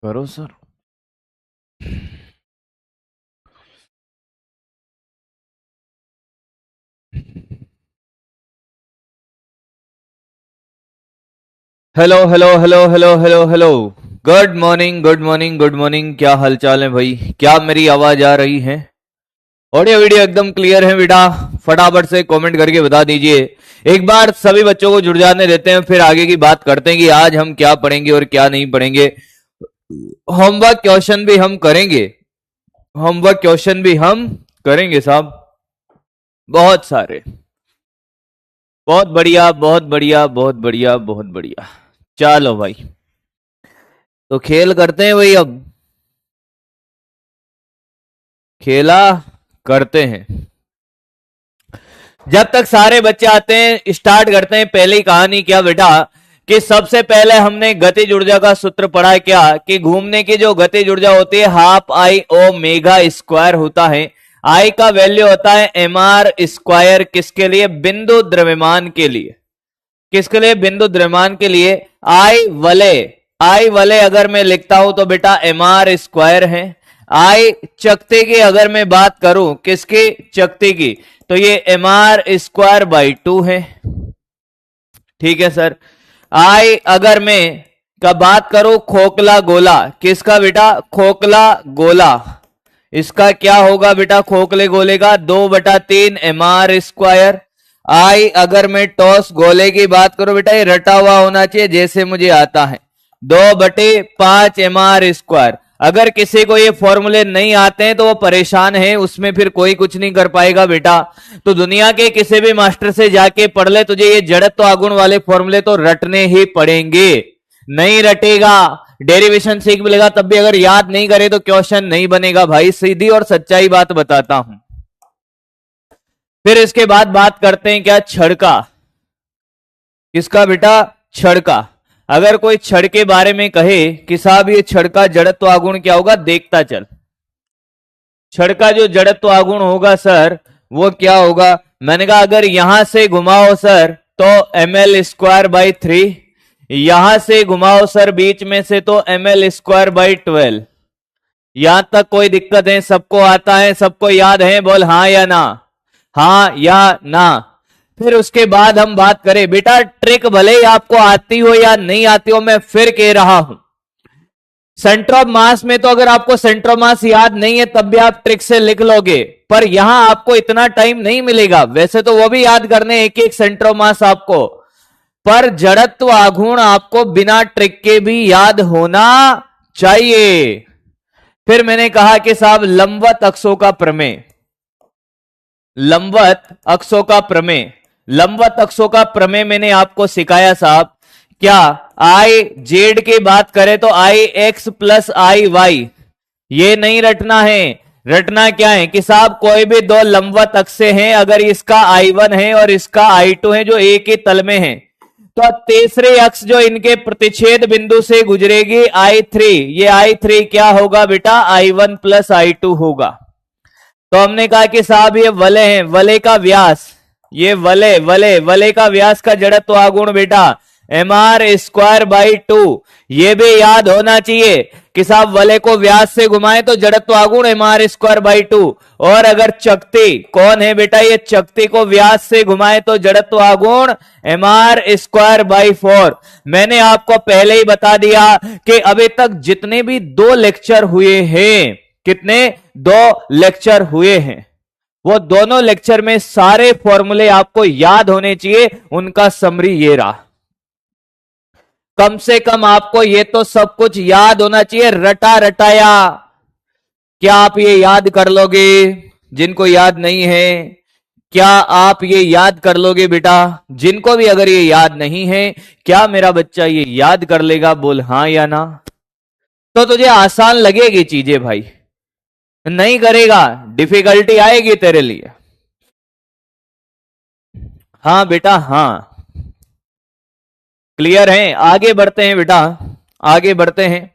करो sir. Hello hello hello hello hello hello. Good morning good morning good morning. क्या हालचाल है भाई? क्या मेरी आवाज आ रही है? ऑडियो वीडियो एकदम क्लियर है बेटा? फटाफट से कमेंट करके बता दीजिए। एक बार सभी बच्चों को जुड़ जाने देते हैं, फिर आगे की बात करते हैं कि आज हम क्या पढ़ेंगे और क्या नहीं पढ़ेंगे। होमवर्क क्वेश्चन भी हम करेंगे, होमवर्क क्वेश्चन भी हम करेंगे साहब, बहुत सारे। बहुत बढ़िया बहुत बढ़िया बहुत बढ़िया बहुत बढ़िया। चलो भाई, तो खेल करते हैं भाई। अब खेला करते हैं। जब तक सारे बच्चे आते हैं स्टार्ट करते हैं। पहली कहानी क्या बेटा, कि सबसे पहले हमने गतिज ऊर्जा का सूत्र पढ़ा क्या, कि घूमने की जो गतिज ऊर्जा होती है half I omega square होता है। आई का वैल्यू होता है एम आर स्क्वायर। किसके लिए? बिंदु द्रव्यमान के लिए। किसके लिए? बिंदु द्रव्यमान के लिए। आई वलय, आई वलय अगर मैं लिखता हूं तो बेटा एम आर स्क्वायर है। आई चकते की अगर मैं बात करूं, किसकी? चकते की, तो ये एम आर स्क्वायर बाई 2 है। ठीक है सर। आई अगर मैं का बात करूं खोखला गोला, किसका बेटा? खोखला गोला, इसका क्या होगा बेटा? खोखले गोले का 2/3 एम आर स्क्वायर। आई अगर मैं टॉस गोले की बात करूं बेटा, ये रटा हुआ होना चाहिए जैसे मुझे आता है, 2/5 एम आर स्क्वायर। अगर किसी को ये फॉर्मूले नहीं आते हैं तो वो परेशान है, उसमें फिर कोई कुछ नहीं कर पाएगा बेटा। तो दुनिया के किसी भी मास्टर से जाके पढ़ ले, तुझे ये जड़त्व आगुण वाले फॉर्मूले तो रटने ही पड़ेंगे। नहीं रटेगा, डेरिवेशन सीख मिलेगा तब भी अगर याद नहीं करे तो क्वेश्चन नहीं बनेगा भाई। सीधी और सच्चाई बात बताता हूं। फिर इसके बाद बात करते हैं क्या? छड़ का। किसका बेटा? छड़ का। अगर कोई छड़ के बारे में कहे कि साहब ये छड़ का जड़त्व आगुण क्या होगा, देखता चल। छड़ का जो जड़त्व आगुण होगा सर, वो क्या होगा? मैंने कहा अगर यहां से घुमाओ सर तो एम एल स्क्वायर बाई 3, यहां से घुमाओ सर बीच में से तो एम एल स्क्वायर बाई 12। यहां तक कोई दिक्कत है? सबको आता है, सबको याद है? बोल हाँ या ना, हाँ या ना। फिर उसके बाद हम बात करें बेटा, ट्रिक भले ही आपको आती हो या नहीं आती हो, मैं फिर कह रहा हूं, सेंटर ऑफ मास में तो अगर आपको सेंटर ऑफ मास याद नहीं है तब भी आप ट्रिक से लिख लोगे, पर यहां आपको इतना टाइम नहीं मिलेगा। वैसे तो वो भी याद करने एक एक सेंटर ऑफ मास आपको, पर जड़त्व आघूर्ण आपको बिना ट्रिक के भी याद होना चाहिए। फिर मैंने कहा कि साहब लंबवत अक्षों का प्रमेय, लंबवत अक्षों का प्रमेय, लंबवत अक्षों का प्रमेय मैंने आपको सिखाया साहब। क्या? आई जेड की बात करें तो आई एक्स प्लस आई वाई, ये नहीं रटना है। रटना क्या है कि साहब कोई भी दो लंबवत अक्षे हैं, अगर इसका I1 है और इसका I2 है जो एक ही तल में है, तो तीसरे अक्ष जो इनके प्रतिच्छेद बिंदु से गुजरेगी I3, ये I3 क्या होगा बेटा? I1 प्लस I2 होगा। तो हमने कहा कि साहब ये वलय है, वलय का व्यास, ये वलय वलय वलय का व्यास का जड़त्व आगुण बेटा एम आर स्क्वायर बाई 2। ये भी याद होना चाहिए कि साहब वलय को व्यास से घुमाए तो जड़त्व आगुण एम आर स्क्वायर बाई 2। और अगर चकती कौन है बेटा? ये चकती को व्यास से घुमाए तो जड़त्व आगुण एम आर स्क्वायर बाई 4। मैंने आपको पहले ही बता दिया कि अभी तक जितने भी 2 लेक्चर हुए हैं, कितने? 2 लेक्चर हुए हैं, वो दोनों लेक्चर में सारे फॉर्मूले आपको याद होने चाहिए। उनका समरी ये रहा। कम से कम आपको ये तो सब कुछ याद होना चाहिए, रटा रटाया। क्या आप ये याद कर लोगे? जिनको याद नहीं है, क्या आप ये याद कर लोगे बेटा? जिनको भी अगर ये याद नहीं है, क्या मेरा बच्चा ये याद कर लेगा? बोल हाँ या ना। तो तुझे आसान लगेगी चीजें भाई, नहीं करेगा डिफिकल्टी आएगी तेरे लिए। हाँ बेटा हाँ, क्लियर है? आगे बढ़ते हैं बेटा, आगे बढ़ते हैं।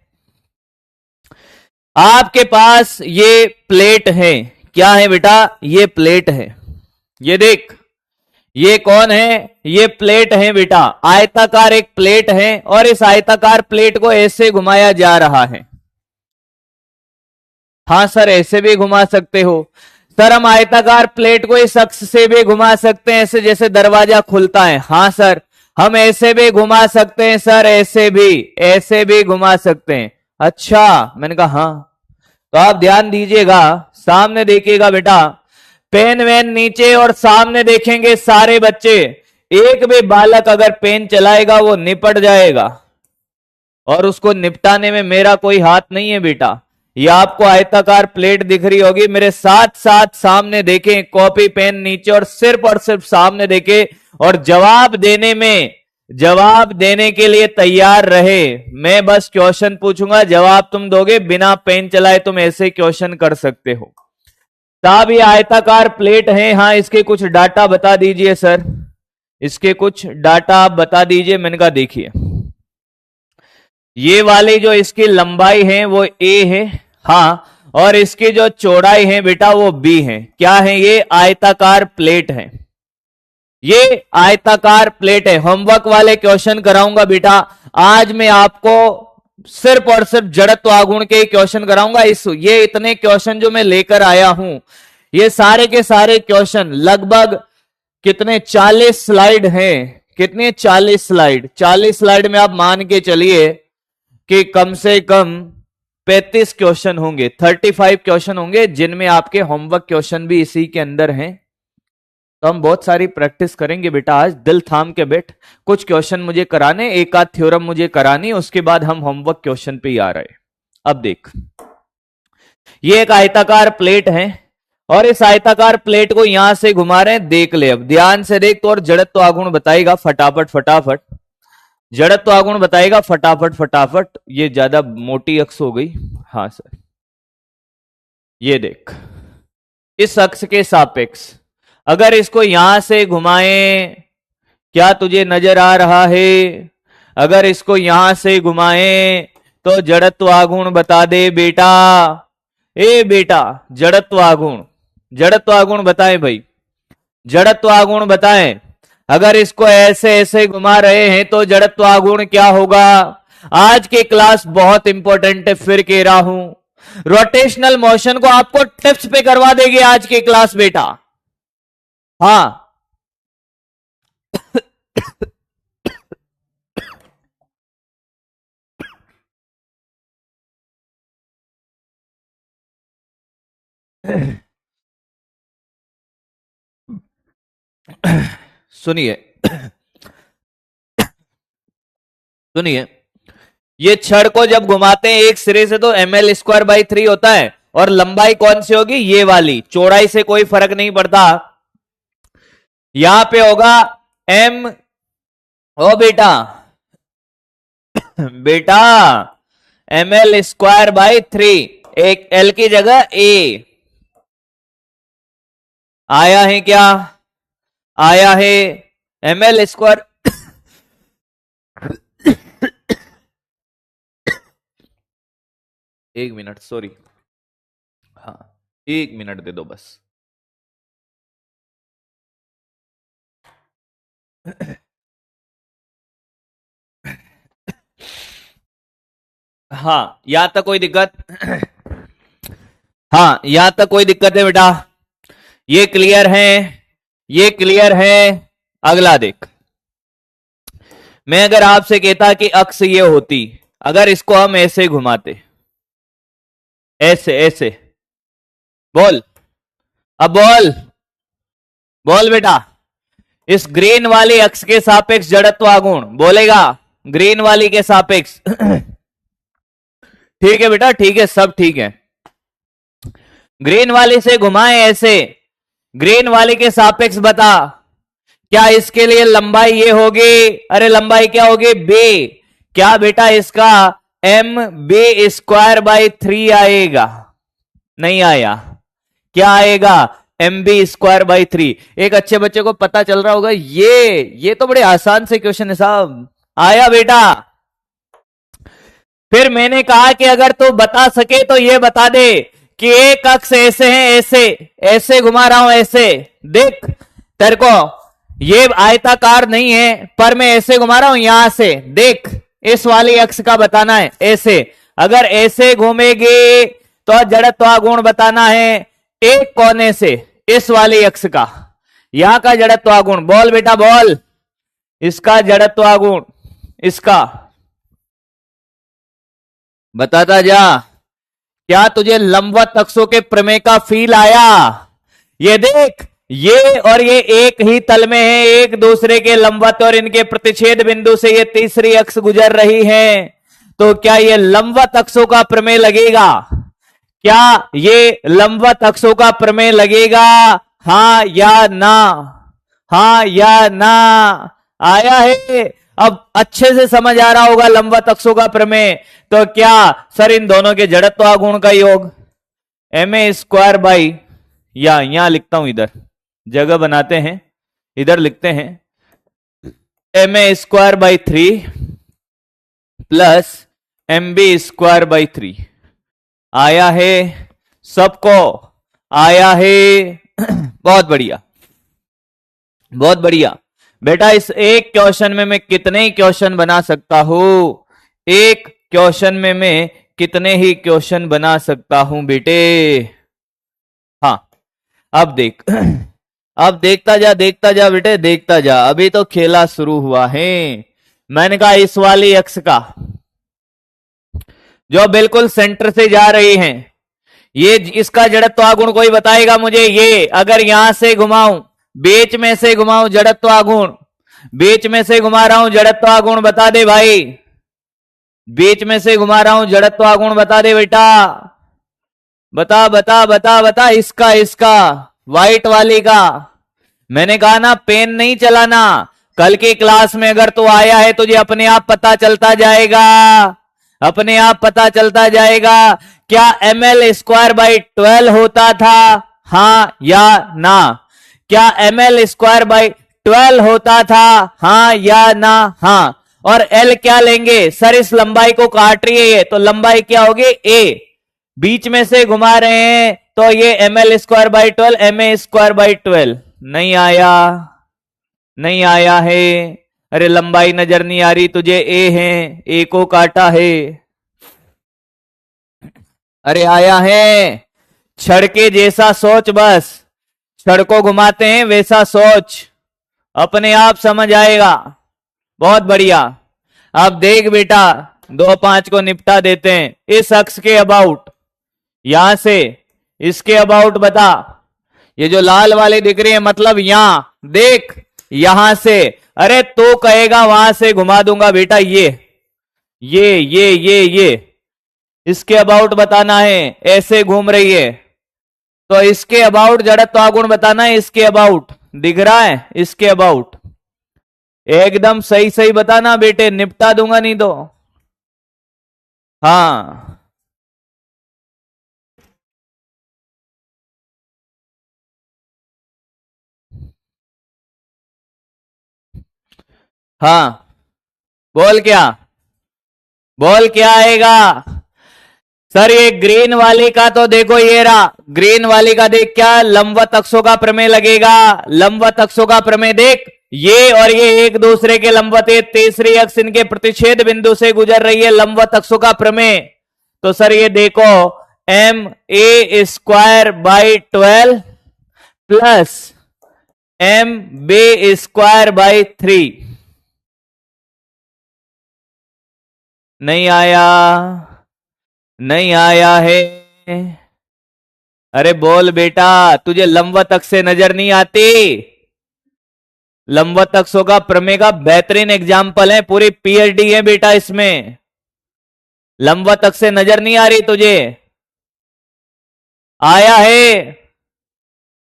आपके पास ये प्लेट है, क्या है बेटा? ये प्लेट है। ये देख, ये कौन है? ये प्लेट है बेटा, आयताकार एक प्लेट है और इस आयताकार प्लेट को ऐसे घुमाया जा रहा है। हाँ सर, ऐसे भी घुमा सकते हो। सर हम आयताकार प्लेट को इस अक्ष से भी घुमा सकते हैं, ऐसे जैसे दरवाजा खुलता है। हाँ सर, हम ऐसे भी घुमा सकते हैं सर, ऐसे भी घुमा सकते हैं। अच्छा, मैंने कहा हाँ। तो आप ध्यान दीजिएगा, सामने देखिएगा बेटा, पेन वेन नीचे और सामने देखेंगे सारे बच्चे। एक भी बालक अगर पेन चलाएगा वो निपट जाएगा, और उसको निपटाने में मेरा कोई हाथ नहीं है बेटा। ये आपको आयताकार प्लेट दिख रही होगी, मेरे साथ साथ सामने देखें, कॉपी पेन नीचे और सिर्फ सामने देखें, और जवाब देने के लिए तैयार रहे। मैं बस क्वेश्चन पूछूंगा, जवाब तुम दोगे, बिना पेन चलाए तुम ऐसे क्वेश्चन कर सकते हो। साहब ये आयताकार प्लेट है, हाँ इसके कुछ डाटा बता दीजिए सर, इसके कुछ डाटा आप बता दीजिए। मैंने कहा देखिए, ये वाली जो इसकी लंबाई है वो a है, हाँ, और इसकी जो चौड़ाई है बेटा वो b है। क्या है ये? आयताकार प्लेट है, ये आयताकार प्लेट है। होमवर्क वाले क्वेश्चन कराऊंगा बेटा, आज मैं आपको सिर्फ और सिर्फ जड़त्व आघूर्ण के क्वेश्चन कराऊंगा। ये इतने क्वेश्चन जो मैं लेकर आया हूं, ये सारे के सारे क्वेश्चन लगभग कितने 40 स्लाइड हैं। कितने? 40 स्लाइड। 40 स्लाइड में आप मान के चलिए कि कम से कम 35 क्वेश्चन होंगे, 35 क्वेश्चन होंगे, जिनमें आपके होमवर्क क्वेश्चन भी इसी के अंदर हैं। तो हम बहुत सारी प्रैक्टिस करेंगे बेटा आज, दिल थाम के बैठ। कुछ क्वेश्चन मुझे कराने, एक आध थ्योरम मुझे करानी, उसके बाद हम होमवर्क क्वेश्चन पे ही आ रहे। अब देख, ये एक आयताकार प्लेट है, और इस आयताकार प्लेट को यहां से घुमा रहे हैं। देख ले, अब ध्यान से देख तो, और जड़त्व आघूर्ण बताएगा फटाफट। जड़त्व आघूर्ण बताएगा फटाफट। ये ज्यादा मोटी अक्ष हो गई। हाँ सर, ये देख, इस अक्ष के सापेक्ष अगर इसको यहां से घुमाएं, क्या तुझे नजर आ रहा है? अगर इसको यहां से घुमाएं तो जड़त्व आघूर्ण बता दे बेटा। ए बेटा, जड़त्व आघूर्ण बताएं भाई, जड़त्व आघूर्ण बताएं। अगर इसको ऐसे ऐसे घुमा रहे हैं तो जड़त्व आघूर्ण क्या होगा? आज की क्लास बहुत इंपॉर्टेंट है, फिर कह रहा हूं, रोटेशनल मोशन को आपको टिप्स पे करवा देगी आज की क्लास बेटा। हाँ सुनिए सुनिए, ये छड़ को जब घुमाते हैं एक सिरे से तो ml²/3 होता है, और लंबाई कौन सी होगी? ये वाली। चौड़ाई से कोई फर्क नहीं पड़ता, यहां पे होगा m। ओ बेटा ml²/3, एक l की जगह a आया है। क्या आया है? ml²। एक मिनट, सॉरी, हाँ 1 मिनट दे दो बस। हाँ, यहां तक कोई दिक्कत? हाँ, यहां तक कोई दिक्कत है बेटा? ये क्लियर है? ये क्लियर है? अगला देख, मैं अगर आपसे कहता कि अक्ष ये होती, अगर इसको हम ऐसे घुमाते, ऐसे बोल, अब बोल बेटा, इस ग्रीन वाली अक्ष के सापेक्ष जड़त्व आघूर्ण बोलेगा, ग्रीन वाली के सापेक्ष। ठीक है बेटा, ठीक है, सब ठीक है। ग्रीन वाली से घुमाए ऐसे, ग्रीन वाली के सापेक्ष बता, क्या इसके लिए लंबाई ये होगी? अरे लंबाई क्या होगी? b। क्या बेटा इसका mb²/3 आएगा? नहीं आया। क्या आएगा? mb²/3। एक अच्छे बच्चे को पता चल रहा होगा, ये तो बड़े आसान से क्वेश्चन है साहब। आया बेटा? फिर मैंने कहा कि अगर तू बता सके तो ये बता दे कि एक अक्ष ऐसे है, ऐसे घुमा रहा हूं, ऐसे देख, तेरे को ये आयताकार नहीं है पर मैं ऐसे घुमा रहा हूं, यहां से देख, इस वाली अक्ष का बताना है। ऐसे अगर ऐसे घूमेगी तो जड़त्व गुण बताना है एक कोने से इस वाली अक्ष का, यहां का जड़त्व गुण। बोल बेटा बोल, इसका जड़त्व गुण, इसका बताता जा। क्या तुझे लंबवत अक्षों के प्रमेय का फील आया? ये देख, ये और ये एक ही तल में है, एक दूसरे के लंबवत, और इनके प्रतिच्छेद बिंदु से ये तीसरी अक्ष गुजर रही है। तो क्या ये लंबवत अक्षों का प्रमेय लगेगा? क्या ये लंबवत अक्षों का प्रमेय लगेगा? हाँ या ना? हाँ या ना? आया है? अब अच्छे से समझ आ रहा होगा लंबवत अक्षों का प्रमेय। तो क्या सर इन दोनों के जड़त्व गुण का योग ma² बाई, या यहां लिखता हूं, इधर जगह बनाते हैं, इधर लिखते हैं ma² by 3 plus mb² by 3। आया है सबको? आया है? बहुत बढ़िया, बहुत बढ़िया बेटा। इस एक क्वेश्चन में मैं कितने ही क्वेश्चन बना सकता हूं? एक क्वेश्चन में मैं कितने ही क्वेश्चन बना सकता हूं बेटे? हाँ, अब देख, अब देखता जा बेटे, देखता जा, अभी तो खेला शुरू हुआ है। मैंने कहा इस वाली अक्ष का जो बिल्कुल सेंटर से जा रही है, ये इसका जड़त्व गुण कोई बताएगा मुझे? ये अगर यहां से घुमाऊं, बीच में से घुमाऊं, जड़त्व गुण, बीच में से घुमा रहा हूं, जड़त्व गुण बता दे भाई, बीच में से घुमा रहा हूं, जड़त्व गुण बता दे बेटा, बता बता बता बता। इसका, इसका व्हाइट वाली का। मैंने कहा ना पेन नहीं चलाना, कल की क्लास में अगर तू आया है तुझे अपने आप पता चलता जाएगा, अपने आप पता चलता जाएगा। क्या ml² बाई 12 होता था? हाँ या ना? क्या ml² बाई 12 होता था? हाँ या ना? हाँ। और L क्या लेंगे? सर इस लंबाई को काट रही है ये, तो लंबाई क्या होगी? A। बीच में से घुमा रहे हैं तो ये ml² बाई 12, ma² बाई 12। नहीं आया? नहीं आया है? अरे लंबाई नजर नहीं आ रही तुझे? A है, A को काटा है। अरे आया है? छड़ के जैसा सोच, बस छड़ को घुमाते हैं वैसा सोच, अपने आप समझ आएगा। बहुत बढ़िया। अब देख बेटा, 2-5 को निपटा देते हैं। इस अक्ष के अबाउट, यहां से इसके अबाउट बता। ये जो लाल वाली दिख रही है मतलब यहां देख, यहां से, अरे तो कहेगा वहां से घुमा दूंगा बेटा। ये इसके अबाउट बताना है, ऐसे घूम रही है तो इसके अबाउट जड़त्व गुण बताना है। इसके अबाउट दिख रहा है, इसके अबाउट एकदम सही सही बताना बेटे, निपटा दूंगा नहीं तो। हाँ हाँ, बोल क्या, बोल क्या आएगा? सर ये ग्रीन वाली का तो देखो, ये रहा ग्रीन वाली का, देख क्या लंबवत अक्षों का प्रमेय लगेगा? लंबवत अक्षों का प्रमेय देख, ये और ये एक दूसरे के लंबवत है, तीसरी अक्ष इनके प्रतिच्छेद बिंदु से गुजर रही है, लंबवत अक्षों का प्रमेय। तो सर ये देखो ma² by 12 plus mb² by 3। नहीं आया? नहीं आया है? अरे बोल बेटा, तुझे लंबवत अक्ष से नजर नहीं आती? लंबवत अक्षों का प्रमेय का बेहतरीन एग्जाम्पल है, पूरी पीएचडी है बेटा इसमें। लंबवत अक्ष से नजर नहीं आ रही तुझे? आया है?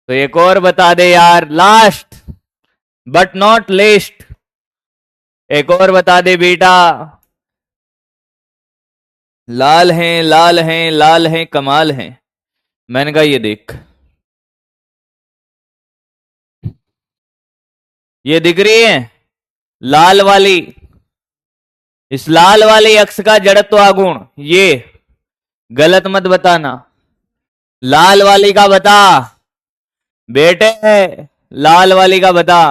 तो एक और बता दे यार, लास्ट बट नॉट लीस्ट, एक और बता दे बेटा। लाल हैं, लाल हैं, लाल हैं, कमाल हैं। मैंने कहा ये देख, ये दिख रही है लाल वाली, इस लाल वाली अक्ष का जड़त्व गुण, ये गलत मत बताना, लाल वाली का बता बेटे, लाल वाली का बता।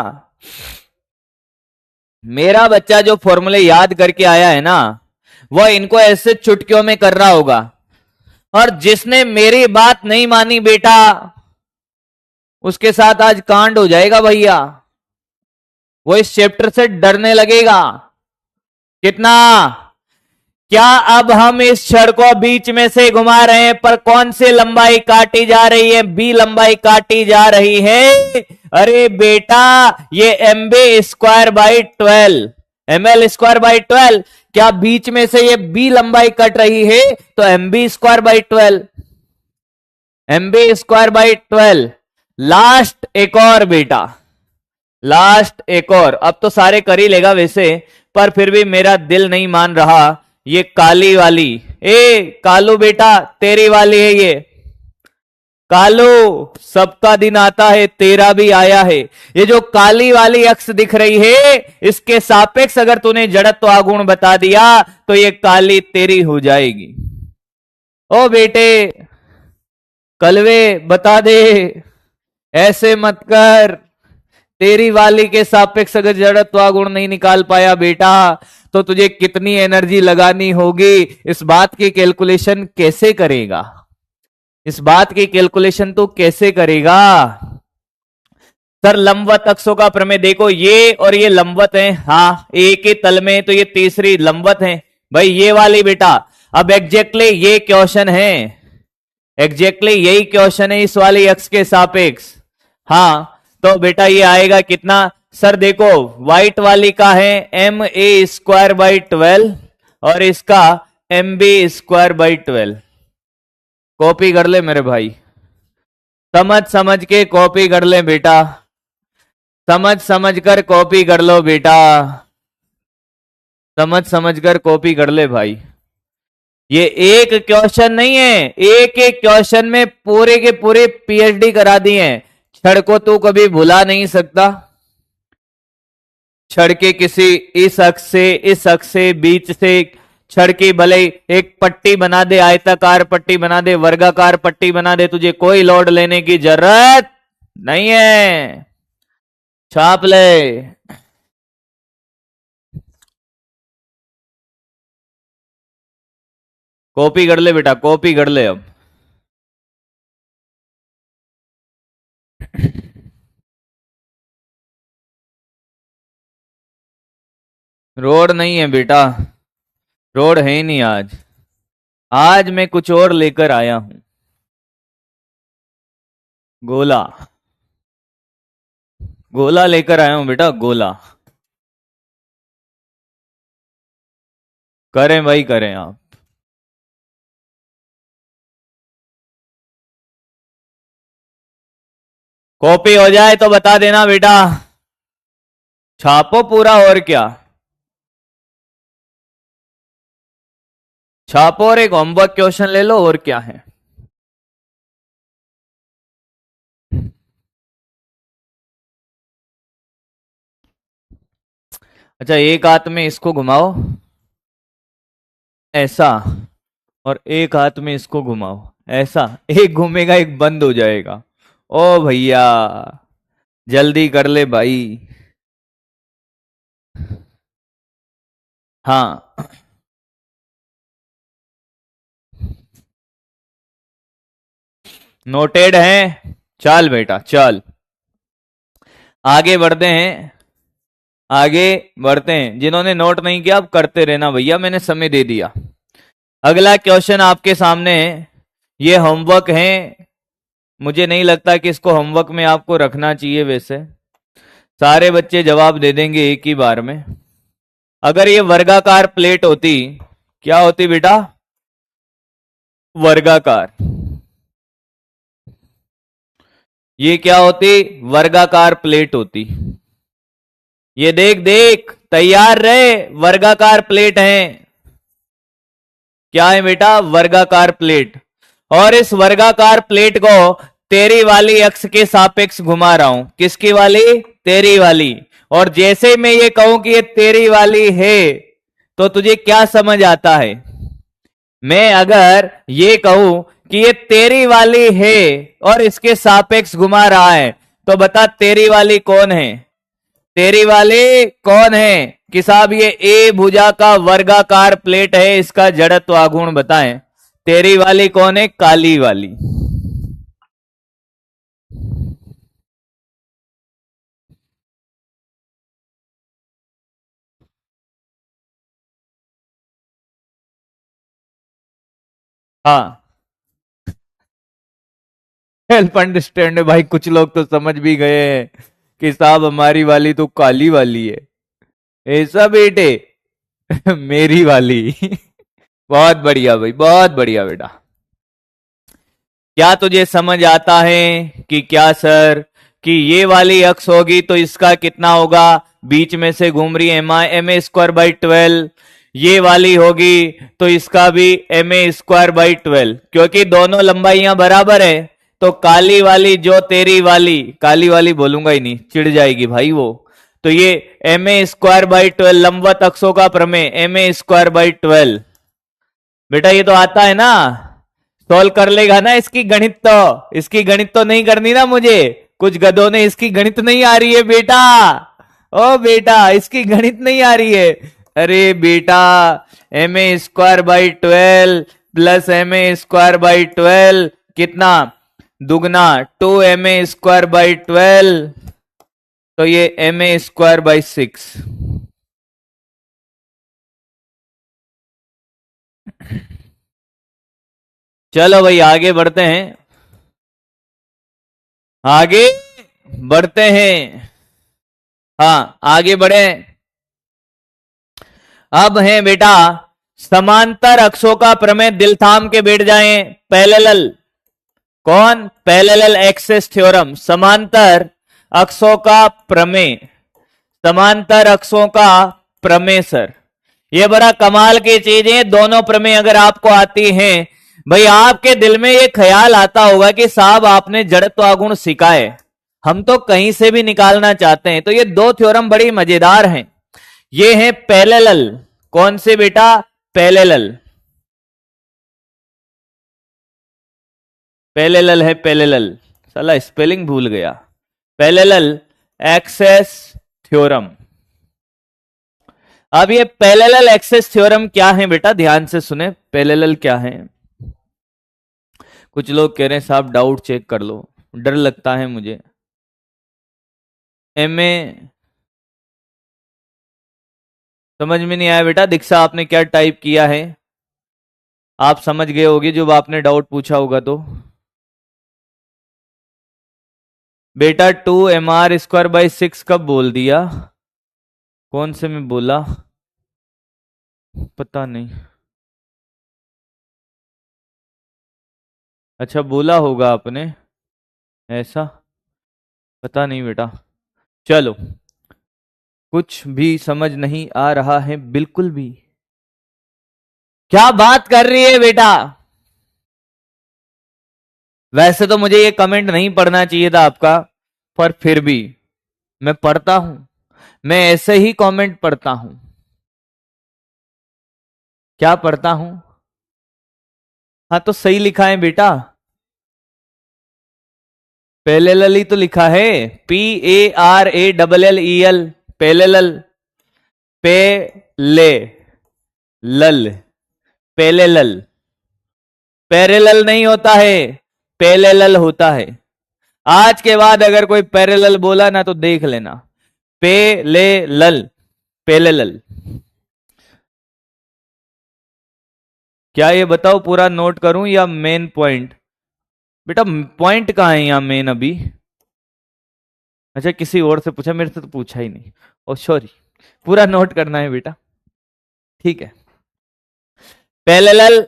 मेरा बच्चा जो फॉर्मूले याद करके आया है ना, वह इनको ऐसे चुटकियों में कर रहा होगा। और जिसने मेरी बात नहीं मानी बेटा, उसके साथ आज कांड हो जाएगा भैया। वो इस चैप्टर से डरने लगेगा। कितना? क्या अब हम इस छड़ को बीच में से घुमा रहे हैं, पर कौन सी लंबाई काटी जा रही है? बी लंबाई काटी जा रही है। अरे बेटा, ये MB square by 12, ml square by 12, क्या बीच में से ये बी लंबाई कट रही है? तो MB square by 12, MB square by 12। Last एक और बेटा, लास्ट एक और। अब तो सारे कर ही लेगा वैसे, पर फिर भी मेरा दिल नहीं मान रहा। ये काली वाली, ए कालू बेटा, तेरी वाली है ये। कालू, सबका दिन आता है, तेरा भी आया है। ये जो काली वाली अक्ष दिख रही है, इसके सापेक्ष अगर तूने जड़त्व आगुण बता दिया तो ये काली तेरी हो जाएगी। ओ बेटे कलवे, बता दे, ऐसे मत कर। तेरी वाली के सापेक्ष अगर जड़त्व गुण नहीं निकाल पाया बेटा, तो तुझे कितनी एनर्जी लगानी होगी, इस बात की कैलकुलेशन कैसे करेगा? इस बात की कैलकुलेशन तो कैसे करेगा? सर लंबवत अक्षों का प्रमेय देखो, ये और ये लंबवत है, हाँ एक ही तल में, तो ये तीसरी लंबवत है भाई, ये वाली बेटा। अब एग्जैक्टली ये क्वेश्चन है, एग्जैक्टली यही क्वेश्चन है इस वाली अक्ष के सापेक्ष। हाँ तो बेटा ये आएगा कितना? सर देखो, व्हाइट वाली का है एम ए स्क्वायर बाई 12 और इसका M B square by 12। Copy कर ले मेरे भाई, समझ समझ के कॉपी कर ले बेटा, समझ समझ कर कॉपी कर लो बेटा, समझ समझ कर कॉपी कर ले भाई। ये एक क्वेश्चन नहीं है, एक एक क्वेश्चन में पूरे के पूरे पीएचडी करा दी है। छड़ को तू कभी भुला नहीं सकता। छड़ के किसी इस अक्ष से, इस अक्ष से, बीच से छड़ की भले एक पट्टी बना दे, आयताकार पट्टी बना दे, वर्गाकार पट्टी बना दे, तुझे कोई लोड लेने की जरूरत नहीं है। छाप ले। कॉपी कर ले बेटा, कॉपी कर ले। अब रोड नहीं है बेटा, रोड है ही नहीं आज। आज मैं कुछ और लेकर आया हूं, गोला, गोला लेकर आया हूं बेटा, गोला। करें भाई करें आप। कॉपी हो जाए तो बता देना बेटा, छापो पूरा। और क्या छापो और एक होमवर्क क्वेश्चन ले लो, और क्या है। अच्छा, एक हाथ में इसको घुमाओ ऐसा, और एक हाथ में इसको घुमाओ ऐसा, एक घूमेगा एक बंद हो जाएगा। ओ भैया जल्दी कर ले भाई। हाँ नोटेड है। चल बेटा चल, आगे बढ़ते हैं, आगे बढ़ते हैं। जिन्होंने नोट नहीं किया अब करते रहना भैया, मैंने समय दे दिया। अगला क्वेश्चन आपके सामने है, ये होमवर्क है। मुझे नहीं लगता कि इसको होमवर्क में आपको रखना चाहिए, वैसे सारे बच्चे जवाब दे देंगे एक ही बार में। अगर ये वर्गाकार प्लेट होती, क्या होती बेटा? वर्गाकार। ये क्या होती? वर्गाकार प्लेट होती। ये देख देख, तैयार रहे, वर्गाकार प्लेट है। क्या है बेटा? वर्गाकार प्लेट। और इस वर्गाकार प्लेट को तेरी वाली अक्ष के सापेक्ष घुमा रहा हूं। किसकी वाली? तेरी वाली। और जैसे मैं ये कहूं कि ये तेरी वाली है, तो तुझे क्या समझ आता है? मैं अगर ये कहूं कि ये तेरी वाली है और इसके सापेक्ष घुमा रहा है, तो बता तेरी वाली कौन है? तेरी वाली कौन है? कि साहब ये ए भुजा का वर्गाकार प्लेट है, इसका जड़त्व आघूर्ण बताएं। तेरी वाली कौन है? काली वाली। हाँ, हेल्प अंडरस्टैंड है भाई, कुछ लोग तो समझ भी गए हैं कि साहब हमारी वाली तो काली वाली है। ऐसा बेटे? मेरी वाली। बहुत बढ़िया भाई, बहुत बढ़िया बेटा। क्या तुझे समझ आता है कि क्या सर, कि ये वाली अक्स होगी तो इसका कितना होगा? बीच में से घूम रही एम ए स्क्वायर बाई 12। ये वाली होगी तो इसका भी एम ए स्क्वायर बाई 12, क्योंकि दोनों लंबाइयां बराबर है। तो काली वाली, जो तेरी वाली, काली वाली बोलूंगा ही नहीं, चिढ़ जाएगी भाई वो। तो ये एम ए स्क्वायर बाई 12, लंबवत अक्षों का प्रमेय, एम ए स्क्वायर बाई 12। बेटा ये तो आता है ना, सॉल्व कर लेगा ना इसकी गणित तो? इसकी गणित तो नहीं करनी ना मुझे, कुछ गधों ने इसकी गणित नहीं आ रही है बेटा। ओ बेटा, इसकी गणित नहीं आ रही है। अरे बेटा, M A square by 12 plus M A square by 12 कितना? दुगना 2 एम ए स्क्वायर बाई 12, तो ये एम ए स्क्वायर बाई 6। चलो भाई आगे बढ़ते हैं, आगे बढ़ते हैं। हाँ आगे बढ़े। अब है बेटा समांतर अक्षों का प्रमेय, दिल थाम के बैठ जाएं। पैरेलल, कौन? पैरेलल एक्सेस थ्योरम, समांतर अक्षों का प्रमेय, समांतर अक्षों का प्रमेय सर। ये बड़ा कमाल की चीज है। दोनों प्रमेय अगर आपको आती हैं, भाई आपके दिल में ये ख्याल आता होगा कि साहब आपने जड़त्व गुण सीखा है, हम तो कहीं से भी निकालना चाहते हैं। तो ये दो थ्योरम बड़ी मजेदार हैं। ये है पैरेलल, कौन से बेटा? पैरेलल, पैरेलल है पैरेलल, साला स्पेलिंग भूल गया। Parallel axes theorem. अब ये पैरेलल एक्सेस थ्योरम क्या है बेटा? ध्यान से सुने, पैरेलल क्या है? कुछ लोग कह रहे हैं साहब डाउट चेक कर लो, डर लगता है मुझे। एमए समझ में नहीं आया बेटा? दीक्षा आपने क्या टाइप किया है? आप समझ गए होगे जब आपने डाउट पूछा होगा तो। बेटा 2 एम आर स्क्वायर बाई 6 कब बोल दिया? कौन से में बोला? पता नहीं। अच्छा बोला होगा आपने ऐसा, पता नहीं बेटा। चलो, कुछ भी समझ नहीं आ रहा है बिल्कुल भी। क्या बात कर रही है बेटा? वैसे तो मुझे ये कमेंट नहीं पढ़ना चाहिए था आपका, पर फिर भी मैं पढ़ता हूं, मैं ऐसे ही कमेंट पढ़ता हूं। क्या पढ़ता हूं? हाँ तो सही लिखा है बेटा, पैरेलल ही तो लिखा है, PARALLEL, पैरेलल, पे ले लल, पैरेलल, पैरेलल नहीं होता है, पैरेलल होता है। आज के बाद अगर कोई पैरेलल बोला ना तो देख लेना, पे ले लल, पैरेलल। क्या ये बताओ पूरा नोट करूं या मेन पॉइंट? बेटा पॉइंट कहां है यहां मेन अभी? अच्छा किसी और से पूछा, मेरे से तो पूछा ही नहीं। ओ सॉरी, पूरा नोट करना है बेटा, ठीक है। पैरेलल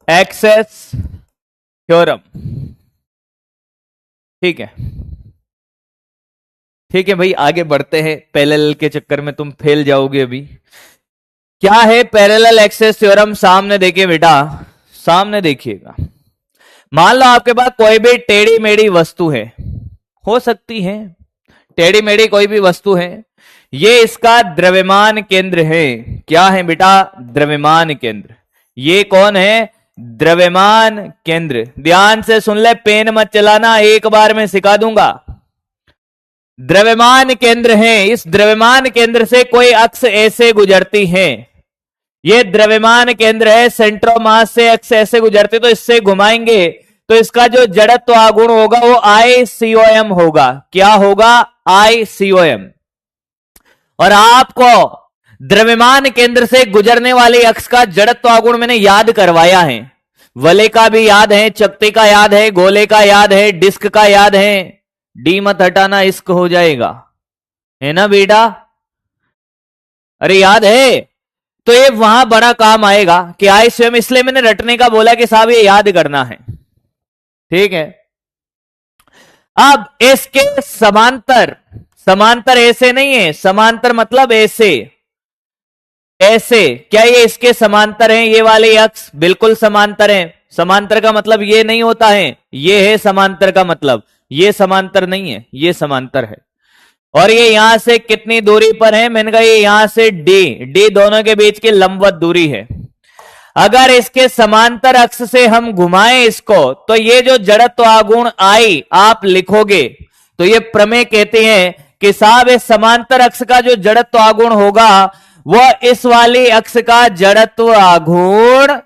एक्सेस थ्योरम, ठीक है, ठीक है भाई आगे बढ़ते हैं, पैरेलल के चक्कर में तुम फेल जाओगे अभी। क्या है पैरेलल एक्सेस थ्योरम? सामने देखिए बेटा, सामने देखिएगा। मान लो आपके पास कोई भी टेढ़ी मेढ़ी वस्तु है, हो सकती है टेढ़ी मेढ़ी कोई भी वस्तु है, ये इसका द्रव्यमान केंद्र है। क्या है बेटा? द्रव्यमान केंद्र। ये कौन है? द्रव्यमान केंद्र। ध्यान से सुन ले, पेन मत चलाना, एक बार में सिखा दूंगा। द्रव्यमान केंद्र है, इस द्रव्यमान केंद्र से कोई अक्ष ऐसे गुजरती है, ये द्रव्यमान केंद्र है, सेंटर ऑफ मास से एक्स ऐसे गुजरते तो इससे घुमाएंगे तो इसका जो जड़त्व आघूर्ण होगा वो ICOM होगा। क्या होगा? ICOM। और आपको द्रव्यमान केंद्र से गुजरने वाली अक्ष का जड़त्व आघूर्ण मैंने याद करवाया है। वलय का भी याद है, चकती का याद है, गोले का याद है, डिस्क का याद है। डी मत हटाना, इश्क हो जाएगा, है ना बेटा? अरे याद है तो ये वहां बड़ा काम आएगा कि ICOM, इसलिए मैंने रटने का बोला कि साहब ये याद करना है, ठीक है। अब इसके समांतर, समांतर ऐसे नहीं है, समांतर मतलब ऐसे, ऐसे, क्या ये इसके समांतर हैं? ये वाले अक्ष बिल्कुल समांतर हैं। समांतर का मतलब ये नहीं होता है, ये है समांतर का मतलब, ये समांतर नहीं है, ये समांतर है। और ये यहां से कितनी दूरी पर है? मैंने कहा ये यहां से डी दोनों के बीच की लंबवत दूरी है। अगर इसके समांतर अक्ष से हम घुमाएं इसको तो ये जो जड़त्व आघूर्ण आई आप लिखोगे तो ये प्रमेय कहते हैं कि साहब इस समांतर अक्ष का जो जड़त्व आघूर्ण होगा वह इस वाली अक्ष का जड़त्व आघूर्ण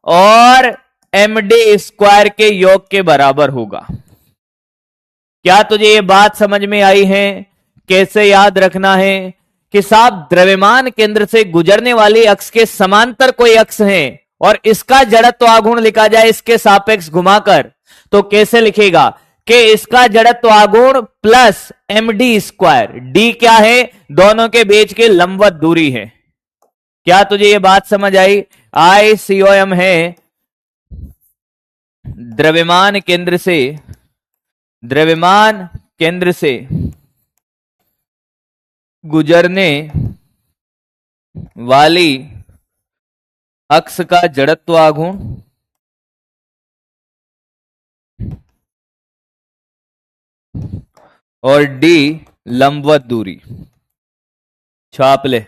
और md² के योग के बराबर होगा। क्या तुझे ये बात समझ में आई है? कैसे याद रखना है कि साहब द्रव्यमान केंद्र से गुजरने वाली अक्ष के समांतर कोई अक्ष है और इसका जड़त्व आघूर्ण लिखा जाए इसके सापेक्ष घुमाकर तो कैसे लिखेगा कि इसका जड़त्व आघूर्ण प्लस md²। डी क्या है? दोनों के बीच की लंबवत दूरी है। क्या तुझे ये बात समझ आई? ICOM है द्रव्यमान केंद्र से, द्रव्यमान केंद्र से गुजरने वाली अक्ष का जड़त्व आघूर्ण और डी लंबवत दूरी। छाप ले,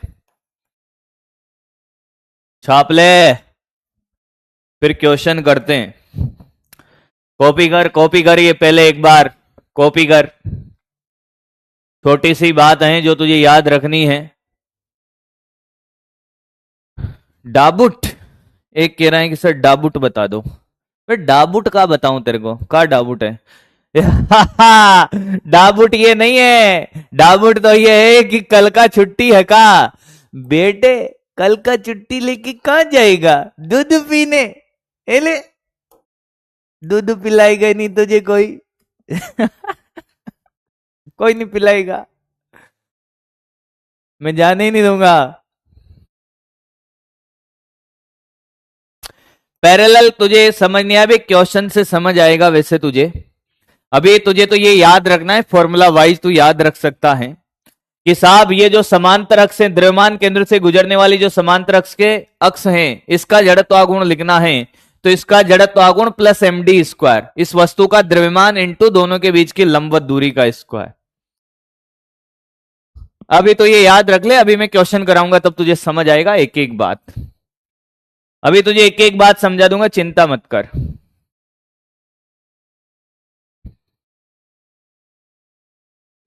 छाप ले, फिर क्वेश्चन करते हैं। कॉपी कर, कॉपी कर, ये पहले एक बार कॉपी कर। छोटी सी बात है जो तुझे याद रखनी है। डाबुट, एक कह रहा है कि सर डाबुट बता दो। फिर डाबुट का बताऊं तेरे को? का डाबुट है? डाबुट ये नहीं है, डाबुट तो ये है कि कल का छुट्टी है का बेटे, कल का छुट्टी लेके कहां जाएगा? दूध पीने। एले दूध पिलाएगा नहीं तुझे कोई? कोई नहीं पिलाएगा, मैं जाने ही नहीं दूंगा। पैरेलल तुझे समझ नहीं आया, अभी क्वेश्चन से समझ आएगा। वैसे तुझे अभी तुझे तो ये याद रखना है, फॉर्मूला वाइज तू याद रख सकता है कि साहब ये जो समांतर अक्ष है, द्रव्यमान केंद्र से गुजरने वाली जो समांतर अक्ष के अक्ष हैं, इसका जड़त्व आघूर्ण लिखना है तो इसका जड़त्व आघूर्ण प्लस md², इस वस्तु का द्रव्यमान इंटू दोनों के बीच की लंबवत दूरी का स्क्वायर। अभी तो ये याद रख ले, अभी मैं क्वेश्चन कराऊंगा तब तुझे समझ आएगा एक एक बात। अभी तुझे एक एक बात समझा दूंगा, चिंता मत कर।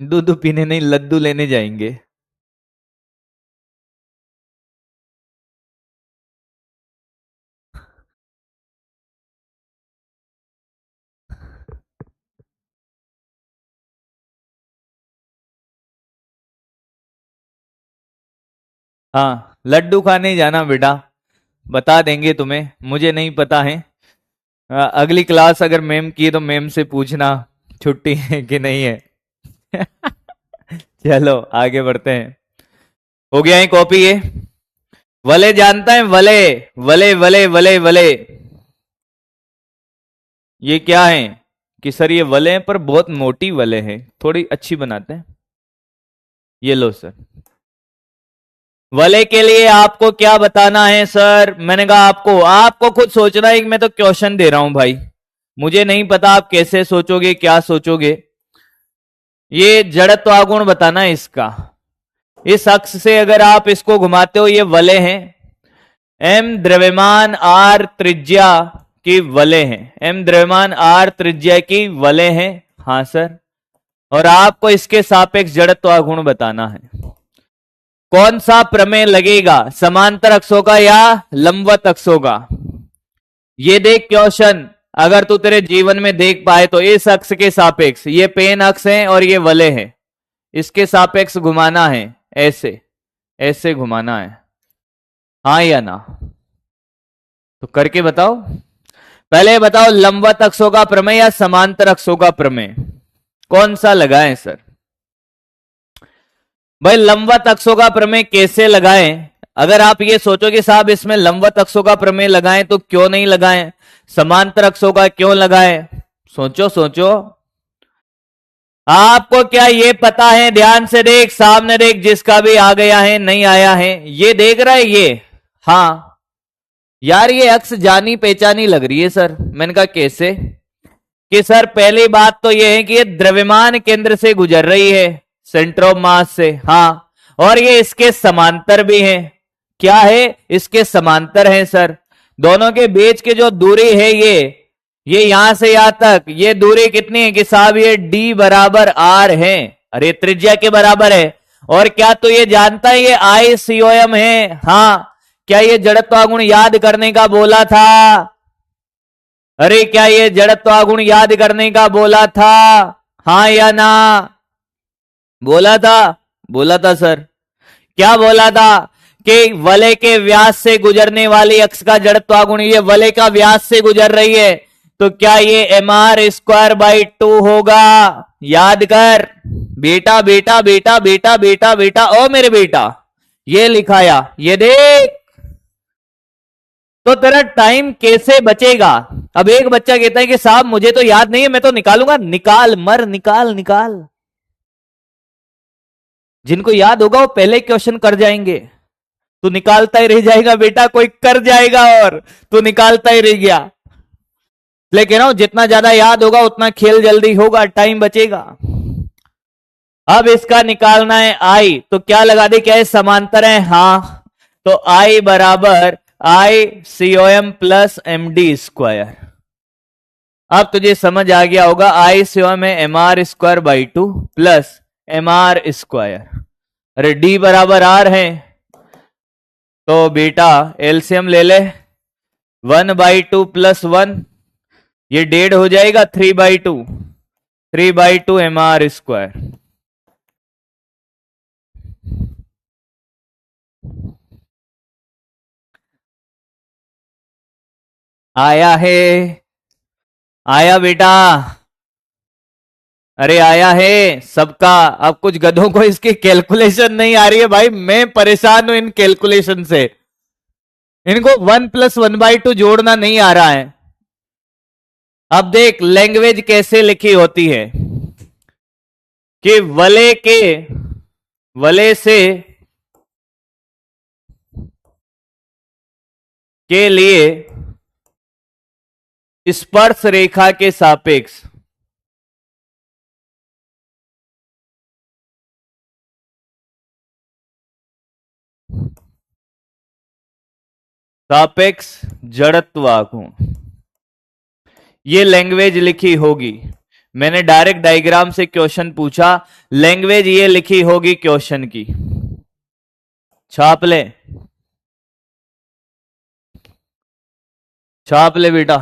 दूध पीने नहीं, लड्डू लेने जाएंगे। हाँ, लड्डू खाने जाना बेटा, बता देंगे तुम्हें, मुझे नहीं पता है। अगली क्लास अगर मैम की तो मैम से पूछना छुट्टी है कि नहीं है। चलो आगे बढ़ते हैं। हो गया है कॉपी ये? वले जानता है? वले वले वले वले वले ये क्या है कि सर ये वले हैं पर बहुत मोटी वले हैं, थोड़ी अच्छी बनाते हैं। ये लो सर, वले के लिए आपको क्या बताना है सर? मैंने कहा आपको खुद सोचना है कि मैं तो क्वेश्चन दे रहा हूं भाई, मुझे नहीं पता आप कैसे सोचोगे, क्या सोचोगे। ये जड़त्व आघूर्ण बताना है इसका। इस अक्ष से अगर आप इसको घुमाते हो, ये वलय हैं, m द्रव्यमान r त्रिज्या की वलय हैं, m द्रव्यमान r त्रिज्या की वलय हैं। हाँ सर, और आपको इसके सापेक्ष जड़त्व आघूर्ण बताना है। कौन सा प्रमेय लगेगा, समांतर अक्षों का या लंबवत अक्षों का? ये देख क्वेश्चन, अगर तू तेरे जीवन में देख पाए तो इस अक्ष के सापेक्ष, ये पेन अक्ष है और ये वलय है, इसके सापेक्ष घुमाना है, ऐसे ऐसे घुमाना है, हाँ या ना? तो करके बताओ। पहले बताओ, लंबवत अक्षों का प्रमेय या समांतर अक्षों का प्रमेय, कौन सा लगाएं सर? भाई लंबवत अक्षों का प्रमेय कैसे लगाएं? अगर आप ये सोचो कि साहब इसमें लंबवत अक्षों का प्रमेय लगाएं तो क्यों नहीं लगाएं, समांतर अक्षों का क्यों लगाएं? सोचो सोचो। आपको क्या ये पता है? ध्यान से देख, सामने देख, जिसका भी आ गया है नहीं आया है, ये देख रहा है ये, हाँ यार ये अक्ष जानी पहचानी लग रही है सर। मैंने कहा कैसे? कि सर पहली बात तो ये है कि ये द्रव्यमान केंद्र से गुजर रही है, सेंटर ऑफ मास से, हाँ, और ये इसके समांतर भी है। क्या है? इसके समांतर है सर। दोनों के बीच की जो दूरी है ये यहां से यहां तक, ये दूरी कितनी है कि साहब ये d बराबर r है, अरे त्रिज्या के बराबर है। और क्या तो ये जानता है ये ICOM है? हाँ। क्या ये जड़त्वागुण याद करने का बोला था? अरे क्या ये जड़त्वागुण याद करने का बोला था, हाँ या ना? बोला था, बोला था सर। क्या बोला था? कि वलय के व्यास से गुजरने वाली अक्ष का जड़त्वागुण, ये वलय का व्यास से गुजर रही है, तो क्या ये mr²/2 होगा? याद कर बेटा बेटा बेटा बेटा बेटा बेटा, ओ मेरे बेटा, ये लिखाया, ये देख। तो तेरा टाइम कैसे बचेगा? अब एक बच्चा कहता है कि साहब मुझे तो याद नहीं है, मैं तो निकालूंगा। निकाल, मर, निकाल निकाल। जिनको याद होगा वो पहले क्वेश्चन कर जाएंगे, तू निकालता ही रह जाएगा बेटा, कोई कर जाएगा और तू निकालता ही रह गया। लेकिन जितना ज्यादा याद होगा उतना खेल जल्दी होगा, टाइम बचेगा। अब इसका निकालना है आई, तो क्या लगा दे? क्या है? समांतर है, हाँ। तो आई बराबर ICOM प्लस MD²। अब तुझे समझ आ गया होगा, ICOM है mr²/2 प्लस mr²। अरे d बराबर r है, तो बेटा एलसीएम ले ले, 1/2 प्लस 1, ये 1.5 हो जाएगा, 3/2, 3/2 mr²। आया है, आया बेटा, अरे आया है सबका। अब कुछ गधों को इसकी कैलकुलेशन नहीं आ रही है भाई, मैं परेशान हूं इन कैलकुलेशन से। इनको 1 + 1/2 जोड़ना नहीं आ रहा है। अब देख लैंग्वेज कैसे लिखी होती है कि वलय से के लिए स्पर्श रेखा के सापेक्ष जड़त्वागुण, ये लैंग्वेज लिखी होगी। मैंने डायरेक्ट डायग्राम से क्वेश्चन पूछा, लैंग्वेज ये लिखी होगी क्वेश्चन की, छाप ले, छाप ले बेटा।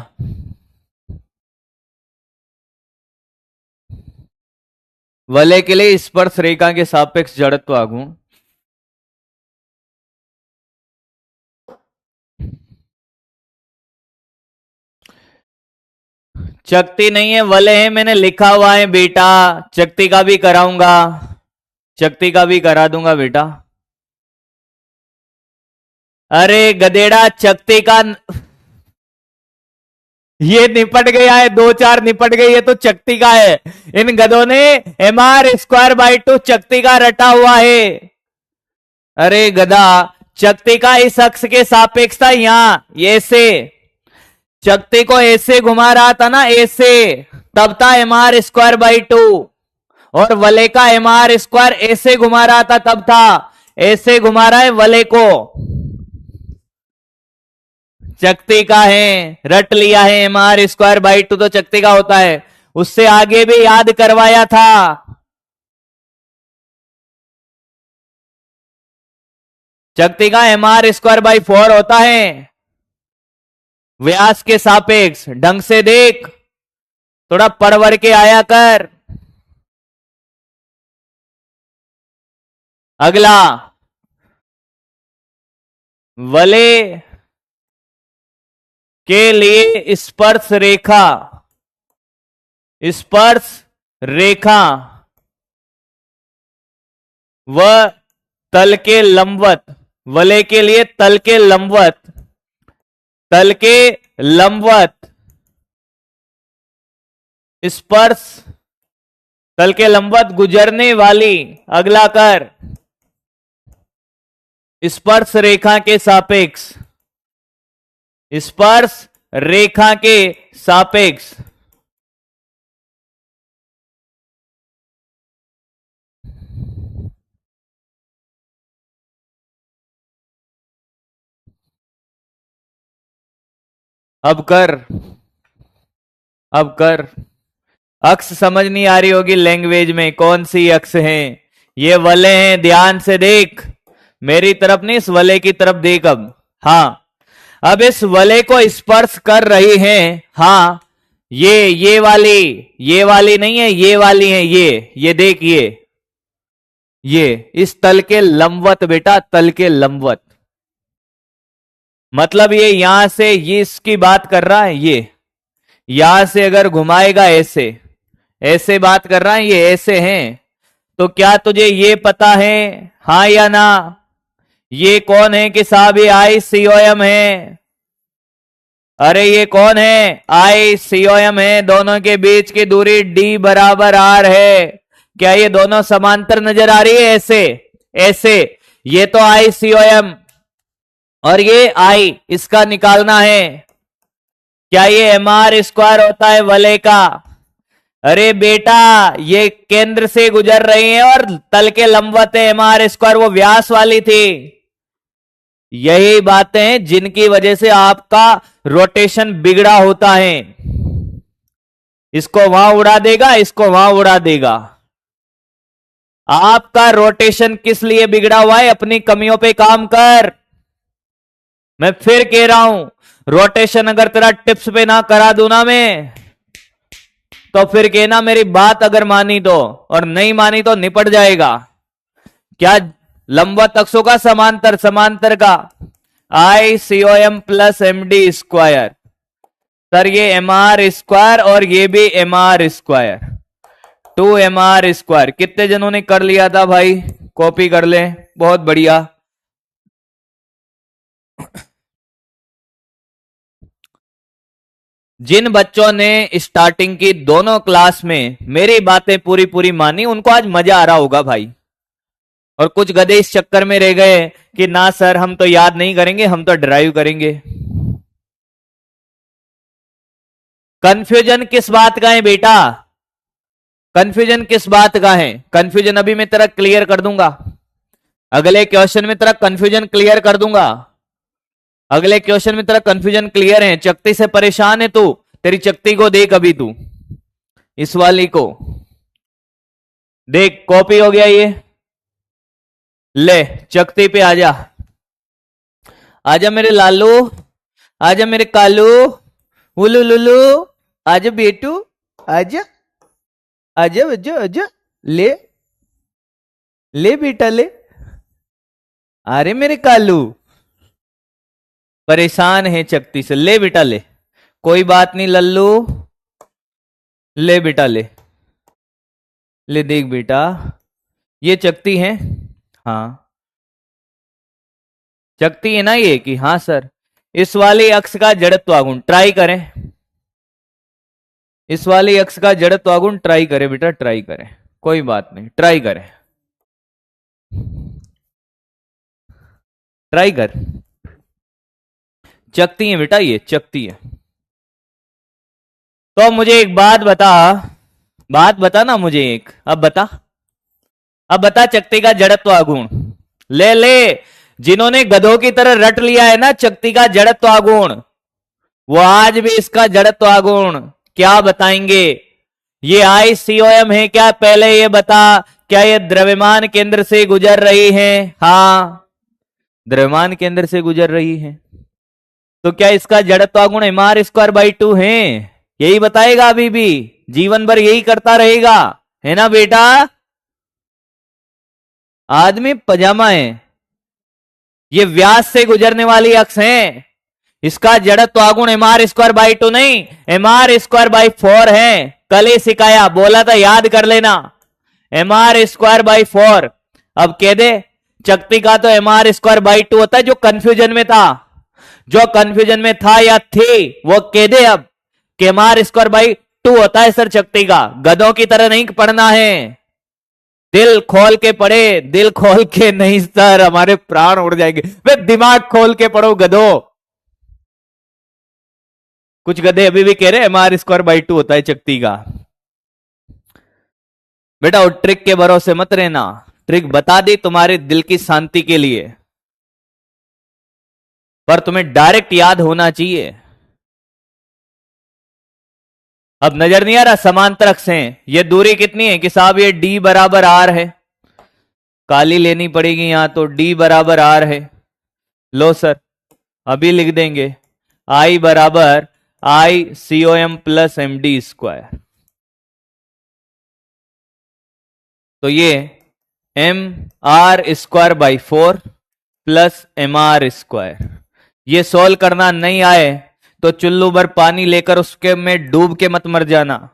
वलय के लिए स्पर्श रेखा के सापेक्ष जड़त्वागुण, चकती नहीं है, वलय है, मैंने लिखा हुआ है बेटा। चकती का भी कराऊंगा, चकती का भी करा दूंगा बेटा। अरे गधेड़ा, चकती का ये निपट गया है, 2-4 निपट गई है, तो चकती का है। इन गधों ने mr²/2 चकती का रटा हुआ है। अरे गधा, चकती का इस अक्ष के सापेक्ष था, यहां ऐसे, चकती को ऐसे घुमा रहा था ना, ऐसे, तब था mr²/2। और वलय का mr² ऐसे घुमा रहा था, तब था, ऐसे घुमा रहा है वलय को, चकती का है, रट लिया है। mr²/2 तो चकती का होता है, उससे आगे भी याद करवाया था। चकती का mr²/4 होता है व्यास के सापेक्ष। ढंग से देख, थोड़ा पढ़ के आया कर। अगला, वलय के लिए स्पर्श रेखा, स्पर्श रेखा व तल के लंबवत, वलय के लिए तल के लंबवत, तल के लंबवत स्पर्श, तल के लंबवत गुजरने वाली, अगला कर, स्पर्श रेखा के सापेक्ष, स्पर्श रेखा के सापेक्ष अब कर, अब कर। अक्ष समझ नहीं आ रही होगी लैंग्वेज में, कौन सी अक्ष है? ये वलय हैं, ध्यान से देख, मेरी तरफ नहीं, इस वलय की तरफ देख। अब हाँ, अब इस वलय को स्पर्श कर रही हैं। हाँ, ये वाली नहीं है, ये वाली है, ये देख, ये इस तल के लंबवत बेटा, तल के लंबवत। मतलब ये यहां से ये इसकी बात कर रहा है, ये यहां से अगर घुमाएगा ऐसे, ऐसे बात कर रहा है, ये ऐसे हैं। तो क्या तुझे ये पता है, हाँ या ना, ये कौन है कि साहब ये ICOM है? अरे ये कौन है? ICOM है। दोनों के बीच की दूरी D बराबर R है। क्या ये दोनों समांतर नजर आ रही है? ऐसे ऐसे, ये तो ICOM और ये I, इसका निकालना है। क्या ये mr² होता है वलय का? अरे बेटा, ये केंद्र से गुजर रही है और तल के लंबवत है, mr², वो व्यास वाली थी। यही बातें हैं जिनकी वजह से आपका रोटेशन बिगड़ा होता है। इसको वहां उड़ा देगा, इसको वहां उड़ा देगा। आपका रोटेशन किस लिए बिगड़ा हुआ है? अपनी कमियों पे काम कर। मैं फिर कह रहा हूं, रोटेशन अगर तेरा टिप्स पे ना करा दूं ना मैं, तो फिर कहना मेरी बात अगर मानी तो, और नहीं मानी तो निपट जाएगा। क्या लंबवत अक्षों का समांतर, समांतर का ICOM प्लस MD²। सर ये mr² और ये भी mr², 2mr²। कितने जनों ने कर लिया था भाई? कॉपी कर ले, बहुत बढ़िया। जिन बच्चों ने स्टार्टिंग की दोनों क्लास में मेरी बातें पूरी पूरी मानी, उनको आज मजा आ रहा होगा भाई। और कुछ गधे इस चक्कर में रह गए कि ना सर हम तो याद नहीं करेंगे, हम तो ड्राइव करेंगे। कंफ्यूजन किस बात का है बेटा? कंफ्यूजन किस बात का है? कंफ्यूजन अभी मैं तेरा क्लियर कर दूंगा, अगले क्वेश्चन में तेरा कंफ्यूजन क्लियर कर दूंगा। अगले क्वेश्चन में तेरा कंफ्यूजन क्लियर है। चकती से परेशान है तू? तेरी चकती को देख, अभी तू इस वाली को देख, कॉपी हो गया ये। ले चकती पे आजा, आजा मेरे लालू, आजा मेरे कालू, उलू लुलू, आजा बेटू, आजा आजा आजा आजा, ले ले बेटा ले। अरे मेरे कालू परेशान है चकती से, ले बेटा ले, कोई बात नहीं लल्लू, ले बेटा ले, ले देख बेटा, ये चकती है। हाँ चकती है ना ये? कि हाँ सर। इस वाली अक्ष का जड़त्वागुण ट्राई करें, इस वाली अक्ष का जड़त्वागुण ट्राई करें बेटा, ट्राई करें, कोई बात नहीं, ट्राई करें, ट्राई कर। चकती है बेटा, ये चकती है। तो मुझे एक बात बता, बात बता ना मुझे एक, अब बता, अब बता चकती का जड़त्वागुण। ले ले, जिन्होंने गधों की तरह रट लिया है ना चकती का जड़त्वागुण, वो आज भी इसका जड़त्वागुण क्या बताएंगे। ये ICOM है क्या? पहले ये बता, क्या ये द्रव्यमान केंद्र से गुजर रही है? हाँ। द्रव्यमान केंद्र से गुजर रही है। तो क्या इसका जड़त्वागुण mr²/2 है? यही बताएगा अभी भी, जीवन भर यही करता रहेगा, है ना बेटा? आदमी पजामा है, ये व्यास से गुजरने वाली अक्ष है, इसका जड़त्वागुण mr²/2 नहीं, mr²/4 है। कल ही सिखाया, बोला था, याद कर लेना, mr²/4। अब कह दे चकती का तो mr²/2 होता है, जो कंफ्यूजन में था, जो कंफ्यूजन में था या थी, वो कह दे अब कि mr²/2 होता है सर चकती का। गधों की तरह नहीं पढ़ना है, दिल खोल के पढ़े, दिल खोल के नहीं सर, हमारे प्राण उड़ जाएंगे। वे दिमाग खोल के पढ़ो गधो। कुछ गधे अभी भी कह रहे mr²/2 होता है चकती का। बेटा वो ट्रिक के भरोसे मत रहना, ट्रिक बता दी तुम्हारे दिल की शांति के लिए, पर तुम्हें डायरेक्ट याद होना चाहिए। अब नजर नहीं आ रहा, समांतर अक्ष हैं, ये दूरी कितनी है कि साहब ये d बराबर r है, काली लेनी पड़ेगी यहां, तो d बराबर r है। लो सर अभी लिख देंगे I बराबर ICOM प्लस MD²। तो ये mr²/4 प्लस mr²। ये सोल्व करना नहीं आए तो चुल्लू भर पानी लेकर उसके में डूब के मत मर जाना,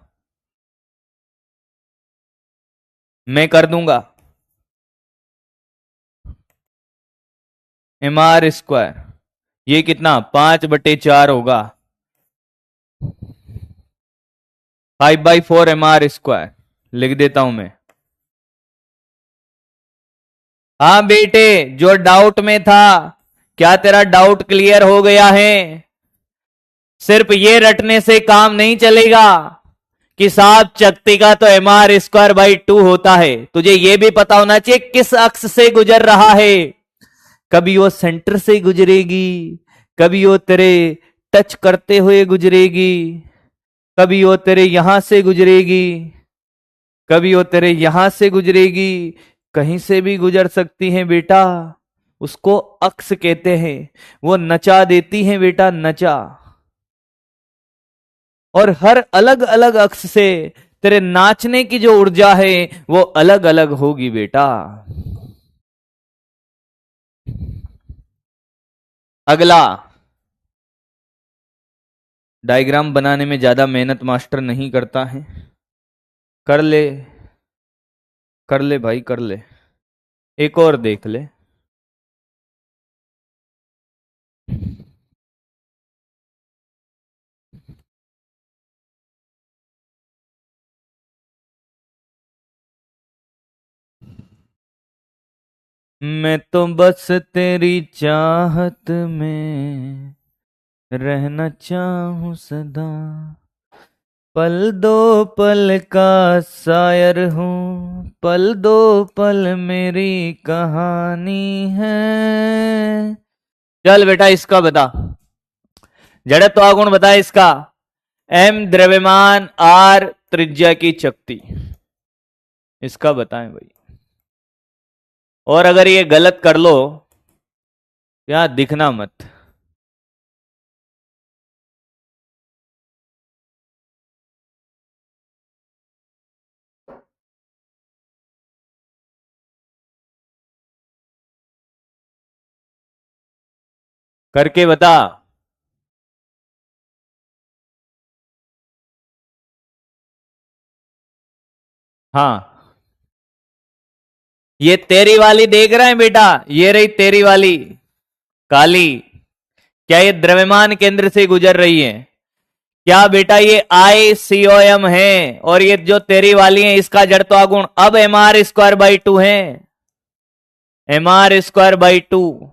मैं कर दूंगा। mr², ये कितना 5/4 होगा, 5/4 mr², लिख देता हूं मैं। हाँ बेटे, जो डाउट में था, क्या तेरा डाउट क्लियर हो गया है? सिर्फ ये रटने से काम नहीं चलेगा कि साहब चकती का तो mr²/2 होता है, तुझे ये भी पता होना चाहिए किस अक्ष से गुजर रहा है। कभी वो सेंटर से गुजरेगी, कभी वो तेरे टच करते हुए गुजरेगी, कभी वो तेरे यहां से गुजरेगी, कभी वो तेरे यहां से गुजरेगी, कहीं से भी गुजर सकती है बेटा, उसको अक्ष कहते हैं। वो नचा देती है बेटा, नचा। और हर अलग अलग अक्ष से तेरे नाचने की जो ऊर्जा है वो अलग अलग होगी बेटा। अगला, डायग्राम बनाने में ज्यादा मेहनत मास्टर नहीं करता है, कर ले कर ले भाई कर ले, एक और देख ले। मैं तो बस तेरी चाहत में रहना चाहूं सदा, पल दो पल का शायर हूं, पल दो पल मेरी कहानी है। चल बेटा इसका बता, जड़त्वागुण बता इसका। m द्रव्यमान, r त्रिज्या की चकती, इसका बताएं भाई। और अगर ये गलत कर लो या दिखना मत। करके बता। हाँ ये तेरी वाली देख रहे हैं बेटा, ये रही तेरी वाली काली, क्या ये द्रव्यमान केंद्र से गुजर रही है? क्या बेटा ये ICOM है, और ये जो तेरी वाली है इसका जड़त्वागुण अब mr²/2 है, mr²/2।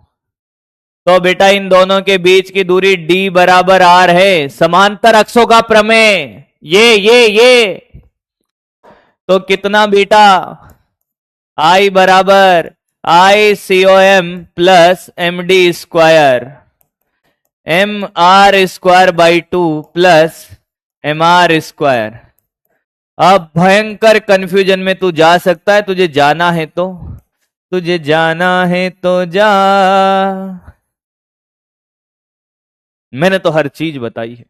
तो बेटा इन दोनों के बीच की दूरी d बराबर r है, समांतर अक्षों का प्रमेय, ये तो कितना बेटा, I बराबर ICOM plus MD², mr²/2 plus mr²। अब भयंकर कंफ्यूजन में तू जा सकता है, तुझे जाना है तो तुझे जाना है तो जा। मैंने तो हर चीज बताई है।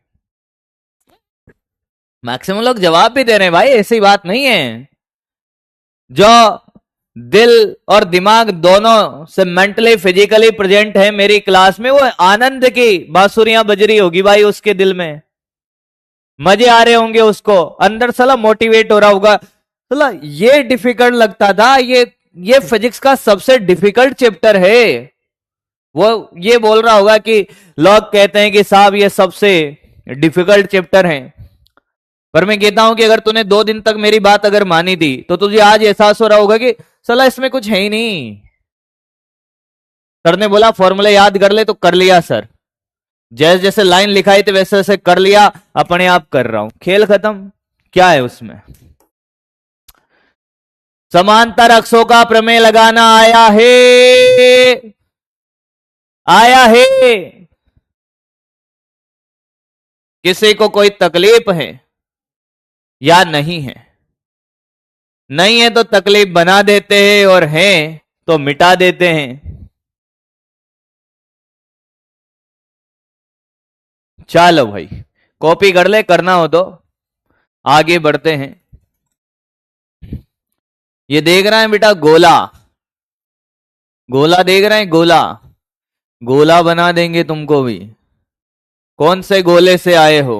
मैक्सिमम लोग जवाब भी दे रहे हैं भाई, ऐसी बात नहीं है। जो दिल और दिमाग दोनों से मेंटली फिजिकली प्रेजेंट है मेरी क्लास में, वो आनंद की बांसुरियां बज रही होगी भाई उसके दिल में, मजे आ रहे होंगे उसको, अंदर साला मोटिवेट हो रहा होगा। साला ये डिफिकल्ट लगता था, ये फिजिक्स का सबसे डिफिकल्ट चैप्टर है। वो ये बोल रहा होगा कि लोग कहते हैं कि साहब ये सबसे डिफिकल्ट चैप्टर है, पर मैं कहता हूं कि अगर तूने 2 दिन तक मेरी बात अगर मानी थी तो तुझे आज एहसास हो रहा होगा कि साला इसमें कुछ है ही नहीं। सर ने बोला फॉर्मूले याद कर ले, तो कर लिया सर, जैसे जैसे लाइन लिखाई थी वैसे वैसे कर लिया, अपने आप कर रहा हूं, खेल खत्म। क्या है उसमें? समांतर अक्षों का प्रमेय लगाना आया है, आया है। किसी को कोई तकलीफ है या नहीं है? नहीं है तो तकलीफ बना देते हैं, और है तो मिटा देते हैं। चलो भाई कॉपी कर ले, करना हो तो आगे बढ़ते हैं। ये देख रहा है बेटा गोला, गोला देख रहे हैं, गोला, गोला बना देंगे तुमको भी। कौन से गोले से आए हो?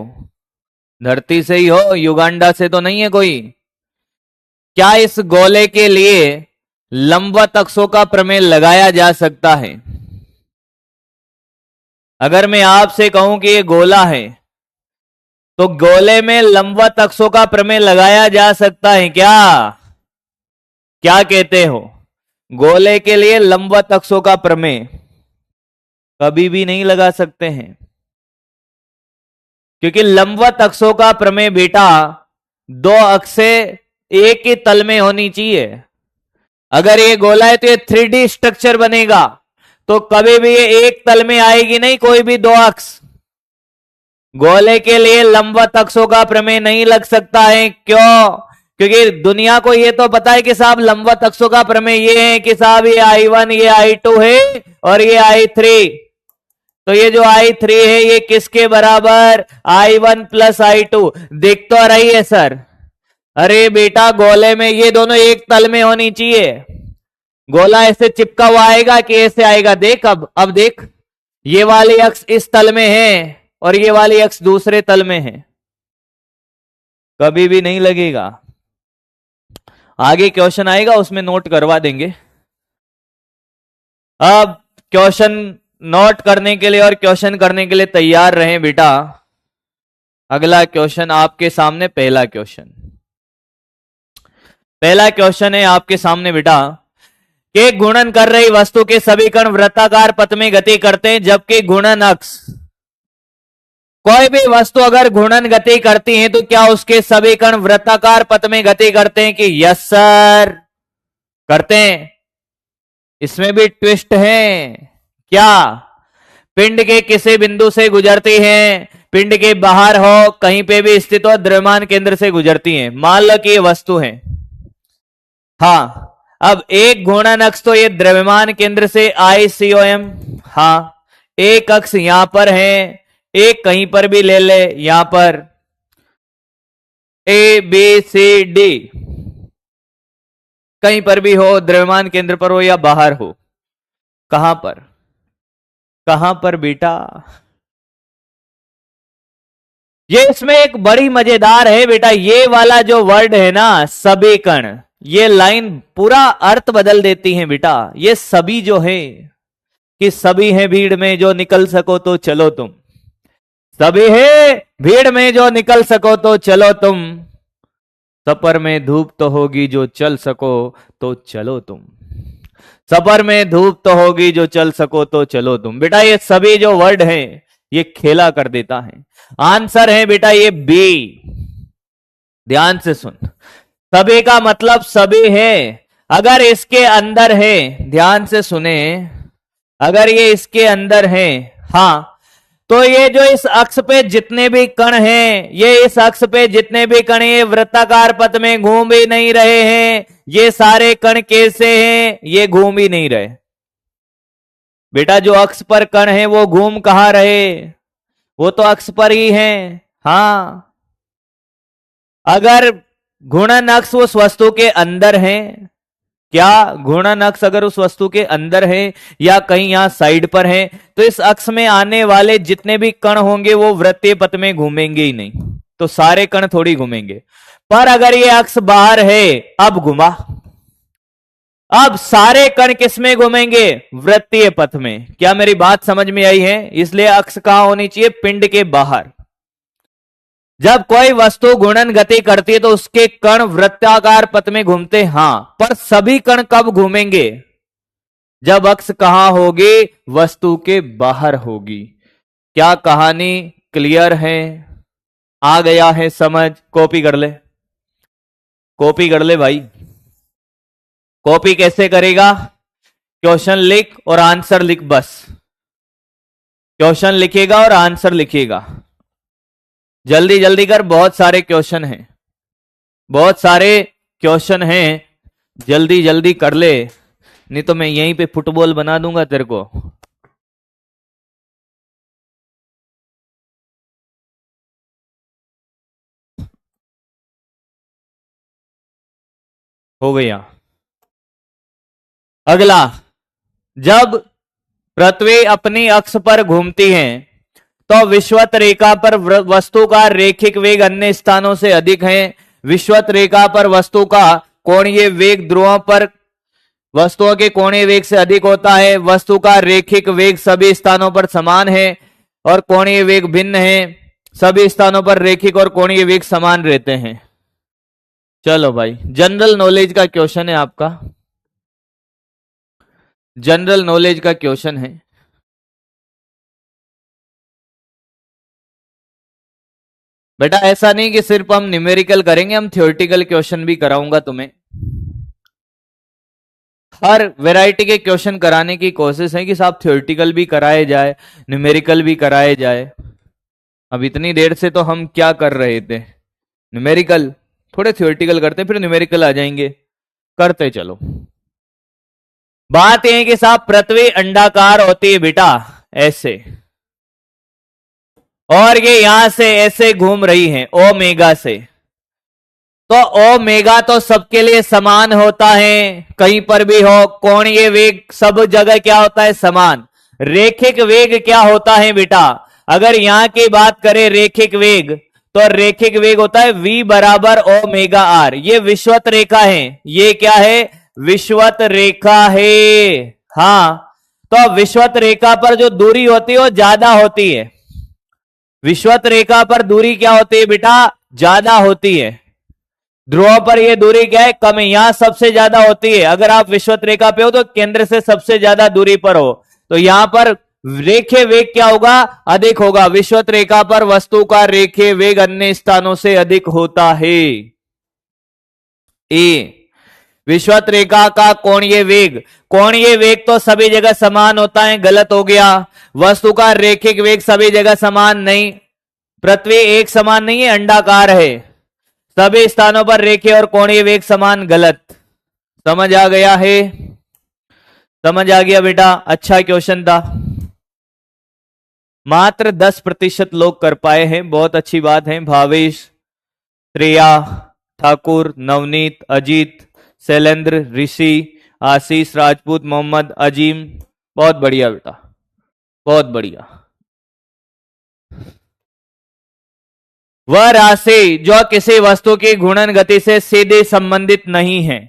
धरती से ही हो, युगांडा से तो नहीं है कोई? क्या इस गोले के लिए लंबवत अक्षों का प्रमेय लगाया जा सकता है? अगर मैं आपसे कहूं कि ये गोला है, तो गोले में लंबवत अक्षों का प्रमेय लगाया जा सकता है क्या? क्या कहते हो? गोले के लिए लंबवत अक्षों का प्रमेय कभी भी नहीं लगा सकते हैं, क्योंकि लंबवत अक्षों का प्रमेय बेटा 2 अक्षें एक ही तल में होनी चाहिए। अगर ये गोला है तो ये 3D स्ट्रक्चर बनेगा, तो कभी भी ये एक तल में आएगी नहीं कोई भी 2 अक्ष। गोले के लिए लंबवत अक्षों का प्रमेय नहीं लग सकता है। क्यों? क्योंकि दुनिया को ये तो पता है कि साहब लंबवत अक्षों का प्रमेय ये है कि साहब ये I1 ये I2 है और ये I3, तो ये जो I3 है ये किसके बराबर? I1 plus I2। दिख तो रही है सर? अरे बेटा गोले में ये दोनों एक तल में होनी चाहिए। गोला ऐसे चिपका हुआ आएगा कि ऐसे आएगा? देख अब देख, ये वाली अक्ष इस तल में है और ये वाली अक्ष दूसरे तल में है, कभी भी नहीं लगेगा। आगे क्वेश्चन आएगा उसमें नोट करवा देंगे। अब क्वेश्चन नोट करने के लिए और क्वेश्चन करने के लिए तैयार रहें बेटा। अगला क्वेश्चन आपके सामने, पहला क्वेश्चन है आपके सामने बेटा कि गुणन कर रही वस्तु के सभी कण वृत्ताकार पथ में गति करते हैं, जबकि गुणन अक्ष, कोई भी वस्तु अगर घूर्णन गति करती है तो क्या उसके सभी कण वृत्ताकार पथ में गति करते हैं? कि यस सर करते हैं। इसमें भी ट्विस्ट है। क्या? पिंड के किसी बिंदु से गुजरती हैं, पिंड के बाहर हो, कहीं पे भी स्थित हो, द्रव्यमान केंद्र से गुजरती हैं। मान लो कि ये वस्तु है। हाँ, अब एक घूर्णन अक्ष तो ये द्रव्यमान केंद्र से ICOM, हाँ, एक अक्ष यहां पर है, एक कहीं पर भी ले ले, यहां पर ABCD कहीं पर भी हो, द्रव्यमान केंद्र पर हो या बाहर हो। कहां पर? कहां पर बेटा? ये इसमें एक बड़ी मजेदार है बेटा, ये वाला जो वर्ड है ना सभी कण, ये लाइन पूरा अर्थ बदल देती है बेटा। ये सभी जो है कि सभी है भीड़ में जो निकल सको तो चलो तुम, सभी है भीड़ में जो निकल सको तो चलो तुम, सफर में धूप तो होगी जो चल सको तो चलो तुम, सफर में धूप तो होगी जो चल सको तो चलो तुम। बेटा ये सभी जो वर्ड है ये खेला कर देता है। आंसर है बेटा ये बी। ध्यान से सुन, सभी का मतलब सभी है। अगर इसके अंदर है, ध्यान से सुने, अगर ये इसके अंदर है, हाँ, तो ये जो इस अक्ष पे जितने भी कण हैं, ये इस अक्ष पे जितने भी कण ये वृत्ताकार पथ में घूम भी नहीं रहे हैं, ये सारे कण कैसे हैं? ये घूम ही नहीं रहे बेटा। जो अक्ष पर कण है वो घूम कहां रहे? वो तो अक्ष पर ही हैं। हाँ, अगर घूर्णन अक्ष उस वस्तु के अंदर है, क्या घूर्णन अक्ष अगर उस वस्तु के अंदर है या कहीं यहां साइड पर है, तो इस अक्ष में आने वाले जितने भी कण होंगे वो वृत्तीय पथ में घूमेंगे ही नहीं, तो सारे कण थोड़ी घूमेंगे। पर अगर ये अक्ष बाहर है, अब घुमा, अब सारे कण किस में घूमेंगे? वृत्तीय पथ में। क्या मेरी बात समझ में आई है? इसलिए अक्ष कहां होनी चाहिए? पिंड के बाहर। जब कोई वस्तु घूर्णन गति करती है तो उसके कण वृत्ताकार पथ में घूमते, हां, पर सभी कण कब घूमेंगे? जब अक्ष कहां होगी? वस्तु के बाहर होगी। क्या कहानी क्लियर है? आ गया है समझ? कॉपी कर ले, कॉपी कर ले भाई। कॉपी कैसे करेगा? क्वेश्चन लिख और आंसर लिख, बस क्वेश्चन लिखेगा और आंसर लिखेगा। जल्दी जल्दी कर, बहुत सारे क्वेश्चन हैं, बहुत सारे क्वेश्चन हैं, जल्दी जल्दी कर ले, नहीं तो मैं यहीं पे फुटबॉल बना दूंगा तेरे को। हो गया। अगला, जब पृथ्वी अपनी अक्ष पर घूमती है तो विषुवत रेखा पर वस्तु का रेखिक वेग अन्य स्थानों से अधिक है। विषुवत रेखा पर वस्तु का कोणीय वेग ध्रुवों पर वस्तुओं के कोणीय वेग से अधिक होता है। वस्तु का रेखिक वेग सभी स्थानों पर समान है और कोणीय वेग भिन्न है। सभी स्थानों पर रेखिक और कोणीय वेग समान रहते हैं। चलो भाई, जनरल नॉलेज का क्वेश्चन है आपका, जनरल नॉलेज का क्वेश्चन है। बेटा ऐसा नहीं कि सिर्फ हम न्यूमेरिकल करेंगे, हम थ्योरेटिकल क्वेश्चन भी कराऊंगा तुम्हें। हर वैरायटी के क्वेश्चन कराने की कोशिश है कि साहब थ्योरेटिकल भी कराए जाए, न्यूमेरिकल भी कराए जाए। अब इतनी देर से तो हम क्या कर रहे थे? न्यूमेरिकल, थोड़े थ्योरेटिकल करते फिर न्यूमेरिकल आ जाएंगे, करते चलो। बात यह है कि साहब पृथ्वी अंडाकार होती है बेटा, ऐसे, और ये यहां से ऐसे घूम रही है ओमेगा से। तो ओमेगा तो सबके लिए समान होता है, कहीं पर भी हो, कोणीय वेग सब जगह क्या होता है? समान। रेखिक वेग क्या होता है बेटा? अगर यहां की बात करें रेखिक वेग, तो रेखिक वेग होता है v बराबर ओमेगा आर। ये विषुवत रेखा है, ये क्या है? विषुवत रेखा है। हाँ, तो विषुवत रेखा पर जो दूरी होती है वो ज्यादा होती है। विषुवत रेखा पर दूरी क्या होती है बेटा? ज्यादा होती है। ध्रुव पर यह दूरी क्या है? कम है। यहां सबसे ज्यादा होती है। अगर आप विषुवत रेखा पे हो तो केंद्र से सबसे ज्यादा दूरी पर हो, तो यहां पर रेखीय वेग क्या होगा? अधिक होगा। विषुवत रेखा पर वस्तु का रेखीय वेग अन्य स्थानों से अधिक होता है। ए, विषुवत रेखा का कोणीय वेग, कोणीय वेग तो सभी जगह समान होता है, गलत हो गया। वस्तु का रेखिक वेग सभी जगह समान नहीं, पृथ्वी एक समान नहीं है, अंडाकार है, सभी स्थानों पर रेखीय और कोणीय वेग समान, गलत। समझ आ गया है? समझ आ गया बेटा? अच्छा क्वेश्चन था, मात्र 10% लोग कर पाए हैं, बहुत अच्छी बात है। भावेश, श्रेया, ठाकुर, नवनीत, अजीत, शैलेंद्र, ऋषि, आशीष, राजपूत, मोहम्मद, अजीम, बहुत बढ़िया बेटा, बहुत बढ़िया। वह राशि जो किसी वस्तु की घूर्णन गति से सीधे संबंधित नहीं है,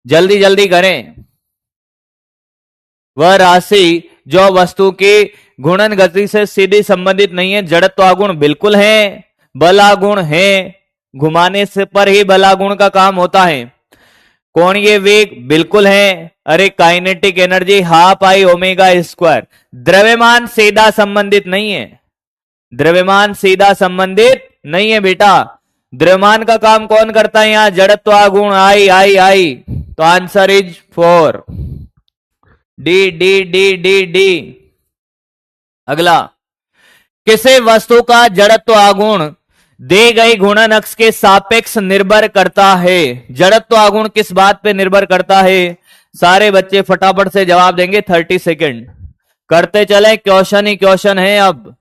जल्दी जल्दी करें। वह राशि जो वस्तु की घूर्णन गति से सीधे संबंधित नहीं है। जड़त्वागुण बिल्कुल है, बलागुण है, घुमाने से पर ही बलागुण का काम होता है। कोणीय वेग बिल्कुल है। अरे kinetic energy half I omega square. द्रव्यमान सीधा संबंधित नहीं है, द्रव्यमान सीधा संबंधित नहीं है बेटा। द्रव्यमान का काम कौन करता है? यहां जड़त्वागुण आई आई आई, तो answer is 4, D D D D D. अगला, किसी वस्तु का जड़त्वागुण दी गई गुणन अक्ष के सापेक्ष निर्भर करता है। जड़त्व आघूर्ण किस बात पे निर्भर करता है? सारे बच्चे फटाफट से जवाब देंगे, 30 सेकेंड करते चले, क्वेश्चन ही क्वेश्चन है अब।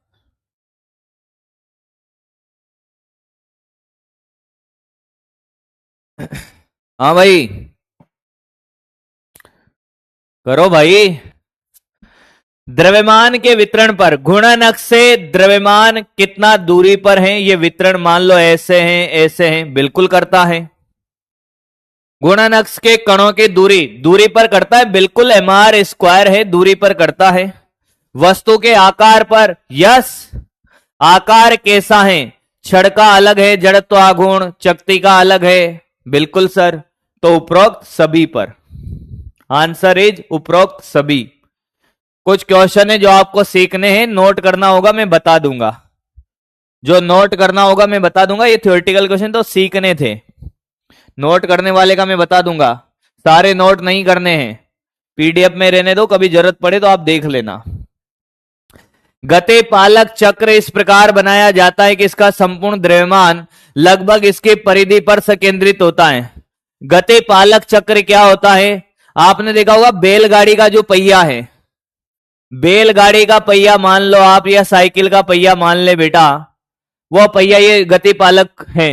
हाँ भाई, करो भाई। द्रव्यमान के वितरण पर गुणन अक्ष से द्रव्यमान कितना दूरी पर है? ये वितरण मान लो ऐसे हैं, ऐसे हैं, बिल्कुल करता है। गुणन अक्ष के कणों की दूरी पर करता है, बिल्कुल mr² है, दूरी पर करता है। वस्तु के आकार पर, यस, आकार कैसा है? छड़ का अलग है जड़त्व आघूर्ण, चकती का अलग है, बिल्कुल सर। तो उपरोक्त सभी पर, आंसर इज उपरोक्त सभी। कुछ क्वेश्चन है जो आपको सीखने हैं, नोट करना होगा, मैं बता दूंगा। जो नोट करना होगा मैं बता दूंगा। ये थ्योरेटिकल क्वेश्चन तो सीखने थे, नोट करने वाले का मैं बता दूंगा। सारे नोट नहीं करने हैं, पीडीएफ में रहने दो, कभी जरूरत पड़े तो आप देख लेना। गति पालक चक्र इस प्रकार बनाया जाता है कि इसका संपूर्ण द्रव्यमान लगभग इसकी परिधि पर संकेंद्रित होता है। गति पालक चक्र क्या होता है? आपने देखा होगा बैलगाड़ी का जो पहिया है, बैलगाड़ी का पहिया मान लो आप, या साइकिल का पहिया मान ले बेटा, वो पहिया ये गति पालक है।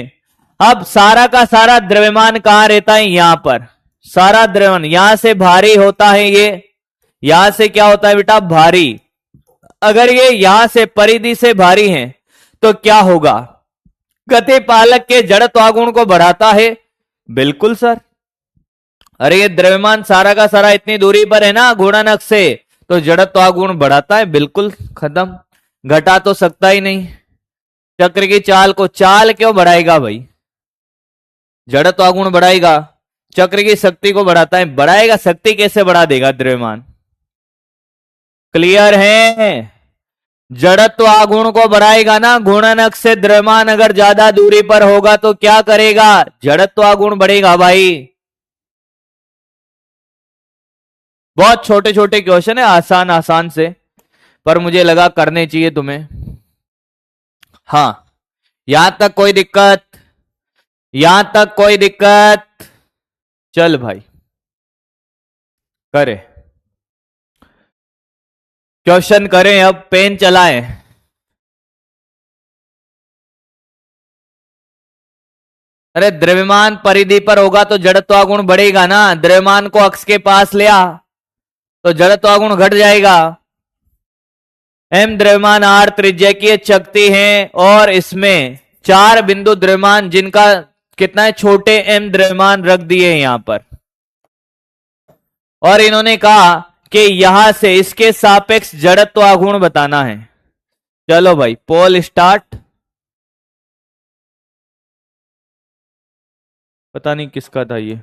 अब सारा का सारा द्रव्यमान कहां रहता है? यहां पर। सारा द्रव्यमान यहां से भारी होता है, ये यहां से क्या होता है बेटा? भारी। अगर ये यहां से परिधि से भारी है तो क्या होगा? गति पालक के जड़त्व आघूर्ण को बढ़ाता है, बिल्कुल सर। अरे ये द्रव्यमान सारा का सारा इतनी दूरी पर है ना गुणन अक्ष से, तो जड़त्व आघूर्ण बढ़ाता है, बिल्कुल खत्म। घटा तो सकता ही नहीं। चक्र की चाल को, चाल क्यों बढ़ाएगा भाई? जड़त्व आघूर्ण बढ़ाएगा, चक्र की शक्ति को बढ़ाता है, बढ़ाएगा, शक्ति कैसे बढ़ा देगा द्रव्यमान? क्लियर है? जड़त्व आघूर्ण को बढ़ाएगा ना, गुणन अक्ष से द्रव्यमान अगर ज्यादा दूरी पर होगा तो क्या करेगा? जड़त्व आघूर्ण बढ़ेगा भाई। बहुत छोटे छोटे क्वेश्चन है, आसान आसान से, पर मुझे लगा करने चाहिए तुम्हें। हाँ, यहां तक कोई दिक्कत? यहां तक कोई दिक्कत? चल भाई करे, क्वेश्चन करें अब, पेन चलाएं। अरे द्रव्यमान परिधि पर होगा तो जड़त्व आघूर्ण बढ़ेगा ना। द्रव्यमान को अक्ष के पास ले आ तो जड़त्व आघूर्ण घट जाएगा। एम द्रव्यमान आर त्रिज्या की चकती है और इसमें 4 बिंदु द्रव्यमान जिनका कितना है? छोटे एम द्रव्यमान रख दिए यहां पर, और इन्होंने कहा कि यहां से इसके सापेक्ष जड़त्व आघूर्ण बताना है। चलो भाई पोल स्टार्ट। पता नहीं किसका था ये,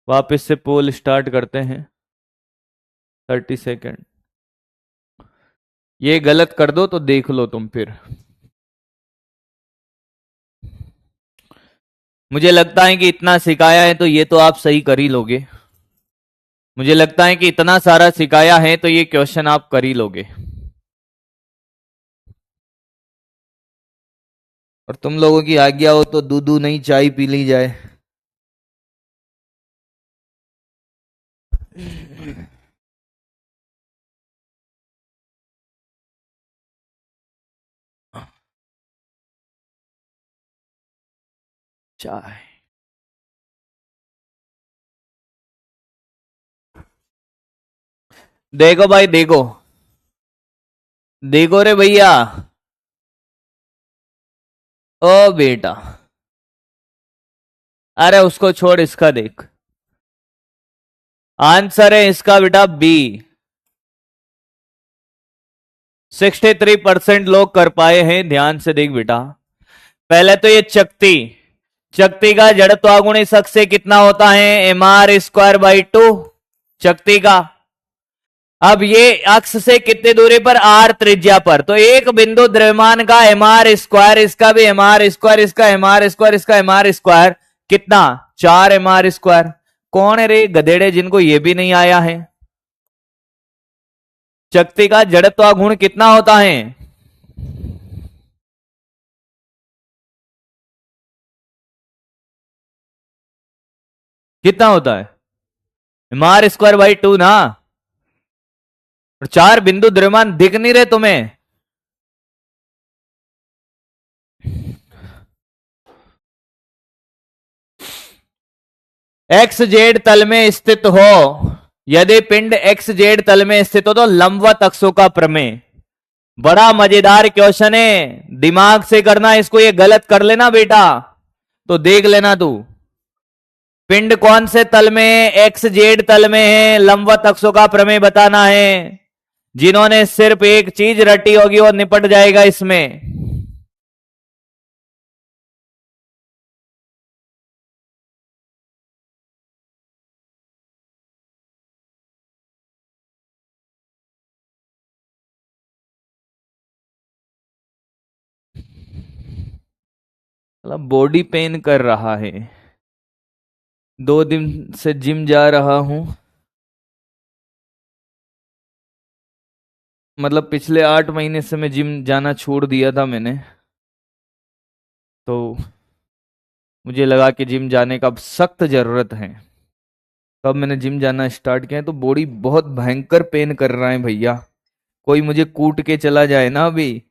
वापस से पोल स्टार्ट करते हैं, 30 सेकेंड। ये गलत कर दो तो देख लो तुम फिर। मुझे लगता है कि इतना सिखाया है तो ये तो आप सही कर ही लोगे। मुझे लगता है कि इतना सारा सिखाया है तो ये क्वेश्चन आप कर ही लोगे। और तुम लोगों की आज्ञा हो तो दूध नहीं चाय पी ली जाए। चाय देखो भाई, देखो देखो रे भैया, ओ बेटा, अरे उसको छोड़, इसका देख। आंसर है इसका बेटा बी। 63% लोग कर पाए हैं। ध्यान से देख बेटा, पहले तो ये चकती, चकती का जड़त्व आघूर्ण इस अक्ष से कितना होता है? mr²/2 चकती का। अब ये अक्ष से कितनी दूरी पर? r त्रिज्या पर। तो एक बिंदु द्रव्यमान का mr², इसका भी mr², इसका mr², इसका mr², कितना? 4 mr²। कौन है रे गधेड़े जिनको ये भी नहीं आया है? चकती का जड़त्व आघूर्ण कितना होता है? कितना होता है? मार स्क्वायर बाई 2 ना। और 4 बिंदु द्रव्यमान दिख नहीं रहे तुम्हें? एक्स जेड तल में स्थित हो, यदि पिंड एक्स जेड तल में स्थित हो तो लंबवत अक्षों का प्रमेय। बड़ा मजेदार क्वेश्चन है, दिमाग से करना इसको, ये गलत कर लेना बेटा तो देख लेना तू। पिंड कौन से तल में है? एक्स जेड तल में है, लंबवत अक्षों का प्रमेय बताना है। जिन्होंने सिर्फ एक चीज रटी होगी वो निपट जाएगा इसमें। मतलब बॉडी पेन कर रहा है, 2 दिन से जिम जा रहा हूं, मतलब पिछले 8 महीने से मैं जिम जाना छोड़ दिया था मैंने, तो मुझे लगा कि जिम जाने का अब सख्त जरूरत है। तब मैंने जिम जाना स्टार्ट किया, तो बॉडी बहुत भयंकर पेन कर रहा है भैया। कोई मुझे कूट के चला जाए ना अभी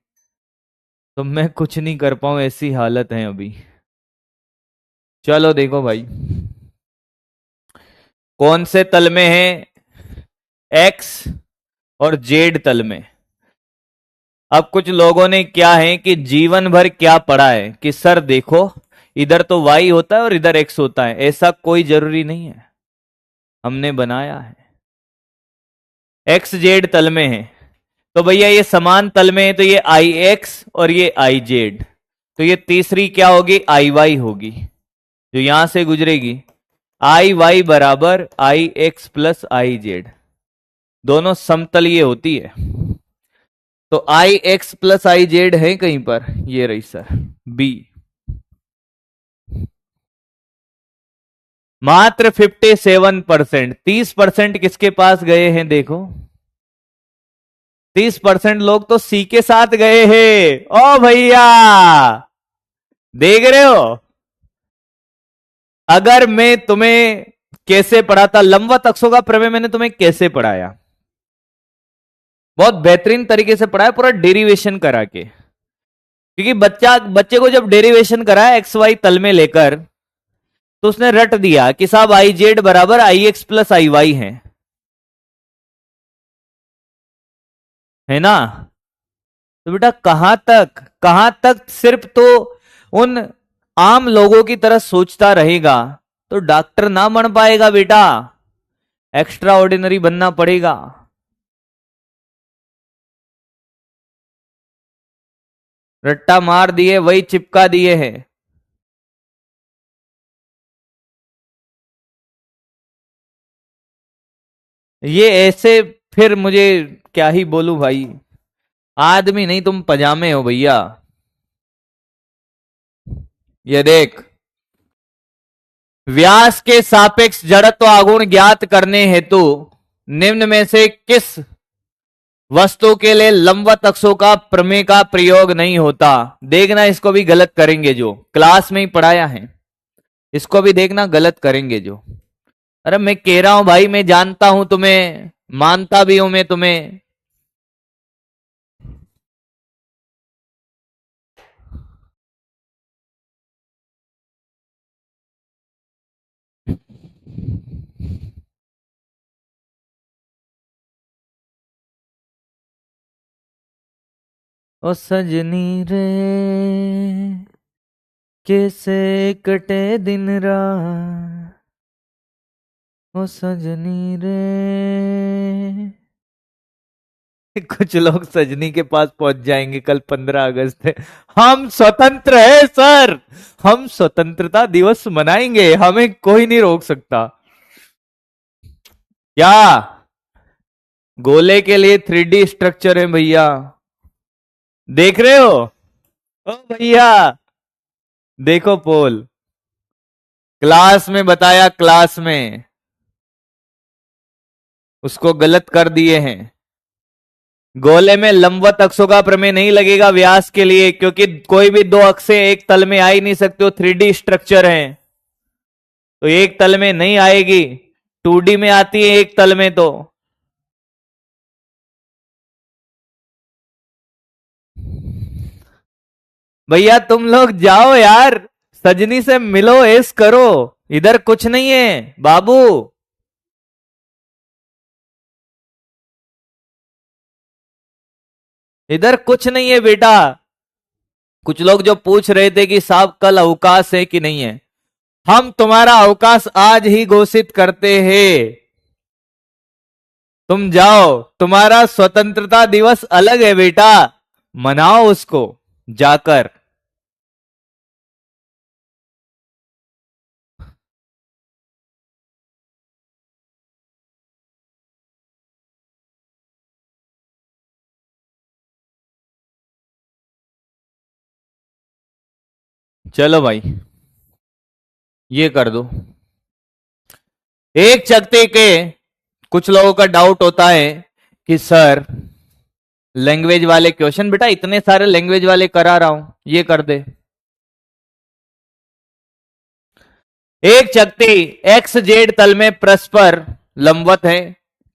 तो मैं कुछ नहीं कर पाऊं, ऐसी हालत है अभी। चलो देखो भाई, कौन से तल में है? एक्स और जेड तल में। अब कुछ लोगों ने क्या है कि जीवन भर क्या पढ़ा है कि सर देखो इधर तो वाई होता है और इधर एक्स होता है, ऐसा कोई जरूरी नहीं है, हमने बनाया है। एक्स जेड तल में है तो भैया ये समान तल में है, तो ये आई एक्स और ये आई जेड, तो ये तीसरी क्या होगी? आई वाई होगी, जो यहां से गुजरेगी। आई वाई बराबर आई एक्स प्लस आई जेड, दोनों समतलीय होती है। तो आई एक्स प्लस आई जेड है कहीं पर? ये रही सर, बी। मात्र 57%, 30% किसके पास गए हैं देखो? 30% लोग तो सी के साथ गए हैं। ओ भैया देख रहे हो, अगर मैं तुम्हें कैसे पढ़ाता, लंबवत अक्षों का प्रमेय मैंने तुम्हें कैसे पढ़ाया, बहुत बेहतरीन तरीके से पढ़ाया, पूरा डेरिवेशन करा के। क्योंकि बच्चे को जब डेरिवेशन कराया एक्स वाई तल में लेकर, तो उसने रट दिया कि साहब आई जेड बराबर आई एक्स प्लस आई वाई है ना। तो बेटा कहां तक सिर्फ तो उन आम लोगों की तरह सोचता रहेगा तो डॉक्टर ना बन पाएगा बेटा, एक्स्ट्रा ऑर्डिनरी बनना पड़ेगा। रट्टा मार दिए, वही चिपका दिए हैं। ये ऐसे, फिर मुझे क्या ही बोलूं भाई, आदमी नहीं तुम पजामे हो भैया। ये देख, व्यास के सापेक्ष जड़त्व आघूर्ण ज्ञात करने हेतु निम्न में से किस वस्तु के लिए लंबवत अक्षों का प्रमेय का प्रयोग नहीं होता? देखना इसको भी गलत करेंगे, जो क्लास में ही पढ़ाया है इसको भी देखना गलत करेंगे जो। अरे मैं कह रहा हूं भाई, मैं जानता हूं तुम्हें, मानता भी हूं मैं तुम्हें। ओ सजनी रे कैसे कटे दिन रात, ओ सजनी रे। कुछ लोग सजनी के पास पहुंच जाएंगे कल 15 अगस्त है। हम स्वतंत्र है सर, हम स्वतंत्रता दिवस मनाएंगे, हमें कोई नहीं रोक सकता। क्या गोले के लिए 3D स्ट्रक्चर है भैया, देख रहे हो? ओ भैया देखो पोल, क्लास में बताया, क्लास में उसको गलत कर दिए हैं। गोले में लंबवत अक्षों का प्रमेय नहीं लगेगा व्यास के लिए, क्योंकि कोई भी दो अक्षें एक तल में आ ही नहीं सकते, 3D स्ट्रक्चर है। तो एक तल में नहीं आएगी, 2D में आती है एक तल में। तो भैया तुम लोग जाओ यार, सजनी से मिलो, ऐस करो, इधर कुछ नहीं है बाबू। इधर कुछ नहीं है बेटा। कुछ लोग जो पूछ रहे थे कि साहब कल अवकाश है कि नहीं है, हम तुम्हारा अवकाश आज ही घोषित करते हैं। तुम जाओ, तुम्हारा स्वतंत्रता दिवस अलग है बेटा, मनाओ उसको जाकर। चलो भाई, ये कर दो। एक चकते के, कुछ लोगों का डाउट होता है कि सर लैंग्वेज वाले क्वेश्चन, बेटा इतने सारे लैंग्वेज वाले करा रहा हूं, ये कर दे। एक चकती एक्स जेड तल में परस्पर लंबवत है,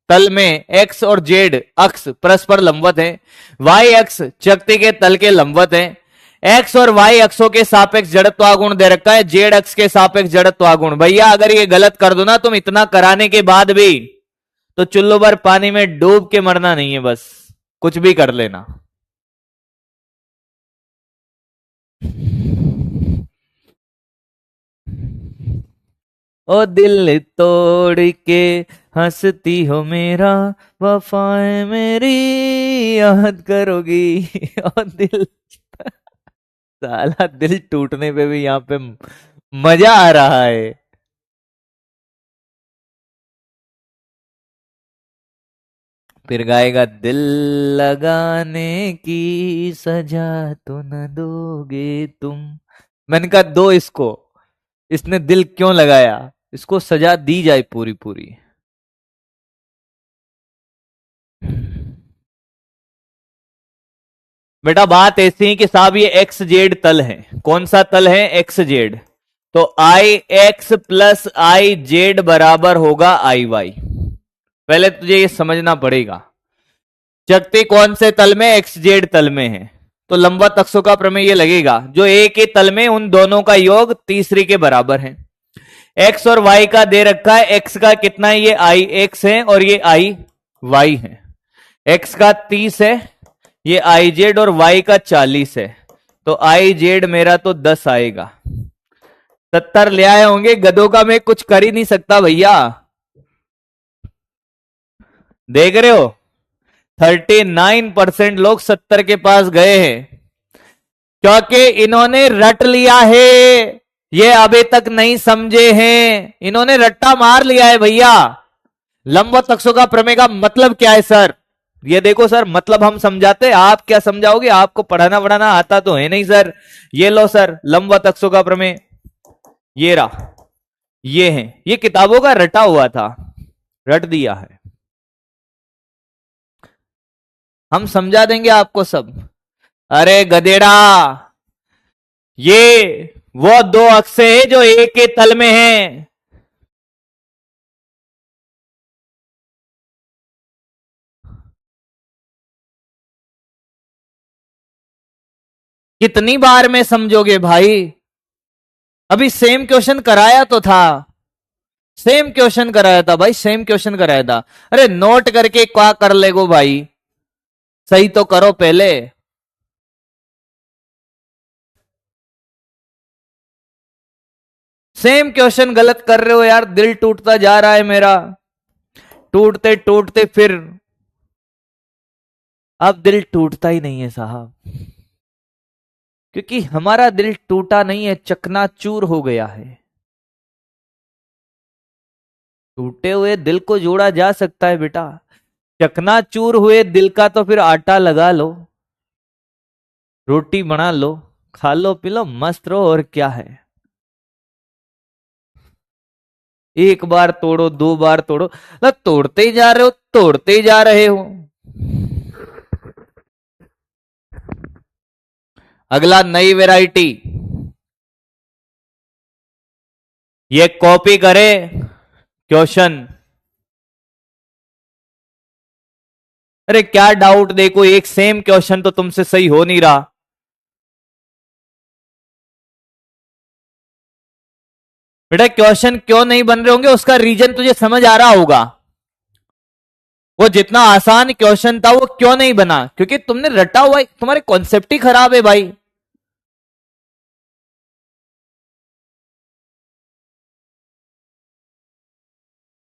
तल में एक्स और जेड अक्ष परस्पर लंबवत है, वाई अक्ष चकती के तल के लंबवत है, एक्स और वाई अक्षों के सापेक्ष जड़त्वागुण दे रखा है, जेड अक्ष के सापेक्ष जड़त्वागुण। भैया अगर ये गलत कर दो ना तुम, इतना कराने के बाद भी, तो चुल्लू भर पानी में डूब के मरना नहीं है, बस कुछ भी कर लेना। ओ दिल तोड़ के हंसती हो मेरा, वफाएं मेरी याद करोगी। ओ दिल, साला दिल टूटने पे भी यहाँ पे मजा आ रहा है। फिर गाएगा, दिल लगाने की सजा तो न दोगे तुम। मैंने कहा दो इसको, इसने दिल क्यों लगाया, इसको सजा दी जाए पूरी पूरी। बेटा बात ऐसी है कि साहब ये एक्स जेड तल है। कौन सा तल है? X Z. तो आई एक्स प्लस आई जेड बराबर होगा आई वाई। पहले तुझे ये समझना पड़ेगा, चकती कौन से तल में? एक्स जेड तल में है, तो लंबवत अक्षों का प्रमेय ये लगेगा, जो एक ही तल में उन दोनों का योग तीसरी के बराबर है। एक्स और वाई का दे रखा है, एक्स का कितना है? ये आई एक्स है और ये आई वाई है। एक्स का 30 है, ये आई जेड, और वाई का 40 है। तो आई जेड मेरा तो 10 आएगा। 70 ले आए होंगे, गधों का मैं कुछ कर ही नहीं सकता भैया। देख रहे हो, 39% लोग 70 के पास गए हैं, क्योंकि इन्होंने रट लिया है। ये अभी तक नहीं समझे हैं, इन्होंने रट्टा मार लिया है भैया। लंबवत अक्षों का प्रमेय का मतलब क्या है सर? ये देखो सर, मतलब हम समझाते, आप क्या समझाओगे? आपको पढ़ाना पढ़ाना आता तो है नहीं सर। ये लो सर, लंबवत अक्षों का प्रमेय ये रहा, ये है, ये किताबों का रटा हुआ था, रट दिया है। हम समझा देंगे आपको सब। अरे गधेड़ा, ये वो दो अक्षे हैं जो एक के तल में हैं। कितनी बार में समझोगे भाई? अभी सेम क्वेश्चन कराया तो था, सेम क्वेश्चन कराया था भाई, सेम क्वेश्चन कराया था। अरे नोट करके क्या कर लेगो भाई, सही तो करो पहले। सेम क्वेश्चन गलत कर रहे हो यार, दिल टूटता जा रहा है मेरा, टूटते टूटते फिर अब दिल टूटता ही नहीं है साहब, क्योंकि हमारा दिल टूटा नहीं है, चकनाचूर हो गया है। टूटे हुए दिल को जोड़ा जा सकता है बेटा, चकनाचूर हुए दिल का तो फिर आटा लगा लो, रोटी बना लो, खा लो पी लो, मस्त रहो, और क्या है। एक बार तोड़ो, दो बार तोड़ो, तोड़ते ही जा रहे हो, तोड़ते ही जा रहे हो। अगला नई वैरायटी, ये कॉपी करे क्वेश्चन। अरे क्या डाउट, देखो एक सेम क्वेश्चन तो तुमसे सही हो नहीं रहा। बेटा क्वेश्चन क्यों नहीं बन रहे होंगे उसका रीजन तुझे समझ आ रहा होगा। वो जितना आसान क्वेश्चन था वो क्यों नहीं बना, क्योंकि तुमने रटा हुआ, तुम्हारे कॉन्सेप्ट ही खराब है भाई।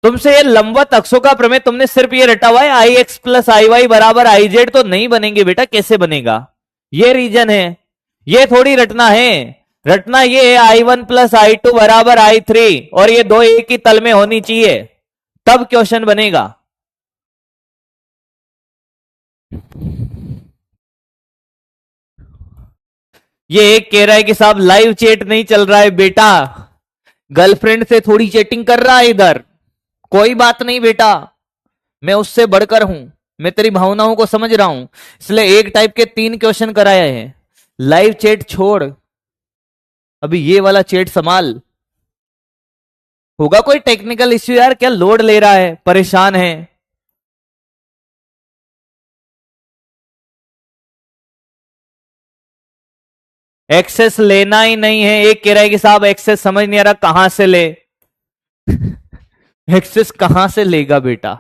तुमसे ये लंबवत अक्षों का प्रमेय तुमने सिर्फ ये रटा हुआ है, आई एक्स प्लस आई वाई बराबर आई जेड तो नहीं बनेंगे बेटा, कैसे बनेगा? ये रीजन है, ये थोड़ी रटना है। रटना ये है I one plus I two बराबर आई थ्री, और ये दो एक ही तल में होनी चाहिए, तब क्वेश्चन बनेगा। ये एक कह रहा है कि साहब लाइव चैट नहीं चल रहा है बेटा, गर्लफ्रेंड से थोड़ी चैटिंग कर रहा है इधर। कोई बात नहीं बेटा, मैं उससे बढ़कर हूं, मैं तेरी भावनाओं को समझ रहा हूं, इसलिए एक टाइप के 3 क्वेश्चन कराए हैं। लाइव चैट छोड़, अभी ये वाला चैट संभाल। होगा कोई टेक्निकल इश्यू यार, क्या लोड ले रहा है, परेशान है? एक्सेस लेना ही नहीं है। एक कह रहा है कि साहब एक्सेस समझ नहीं आ रहा कहां से ले। एक्सेस कहां से लेगा बेटा,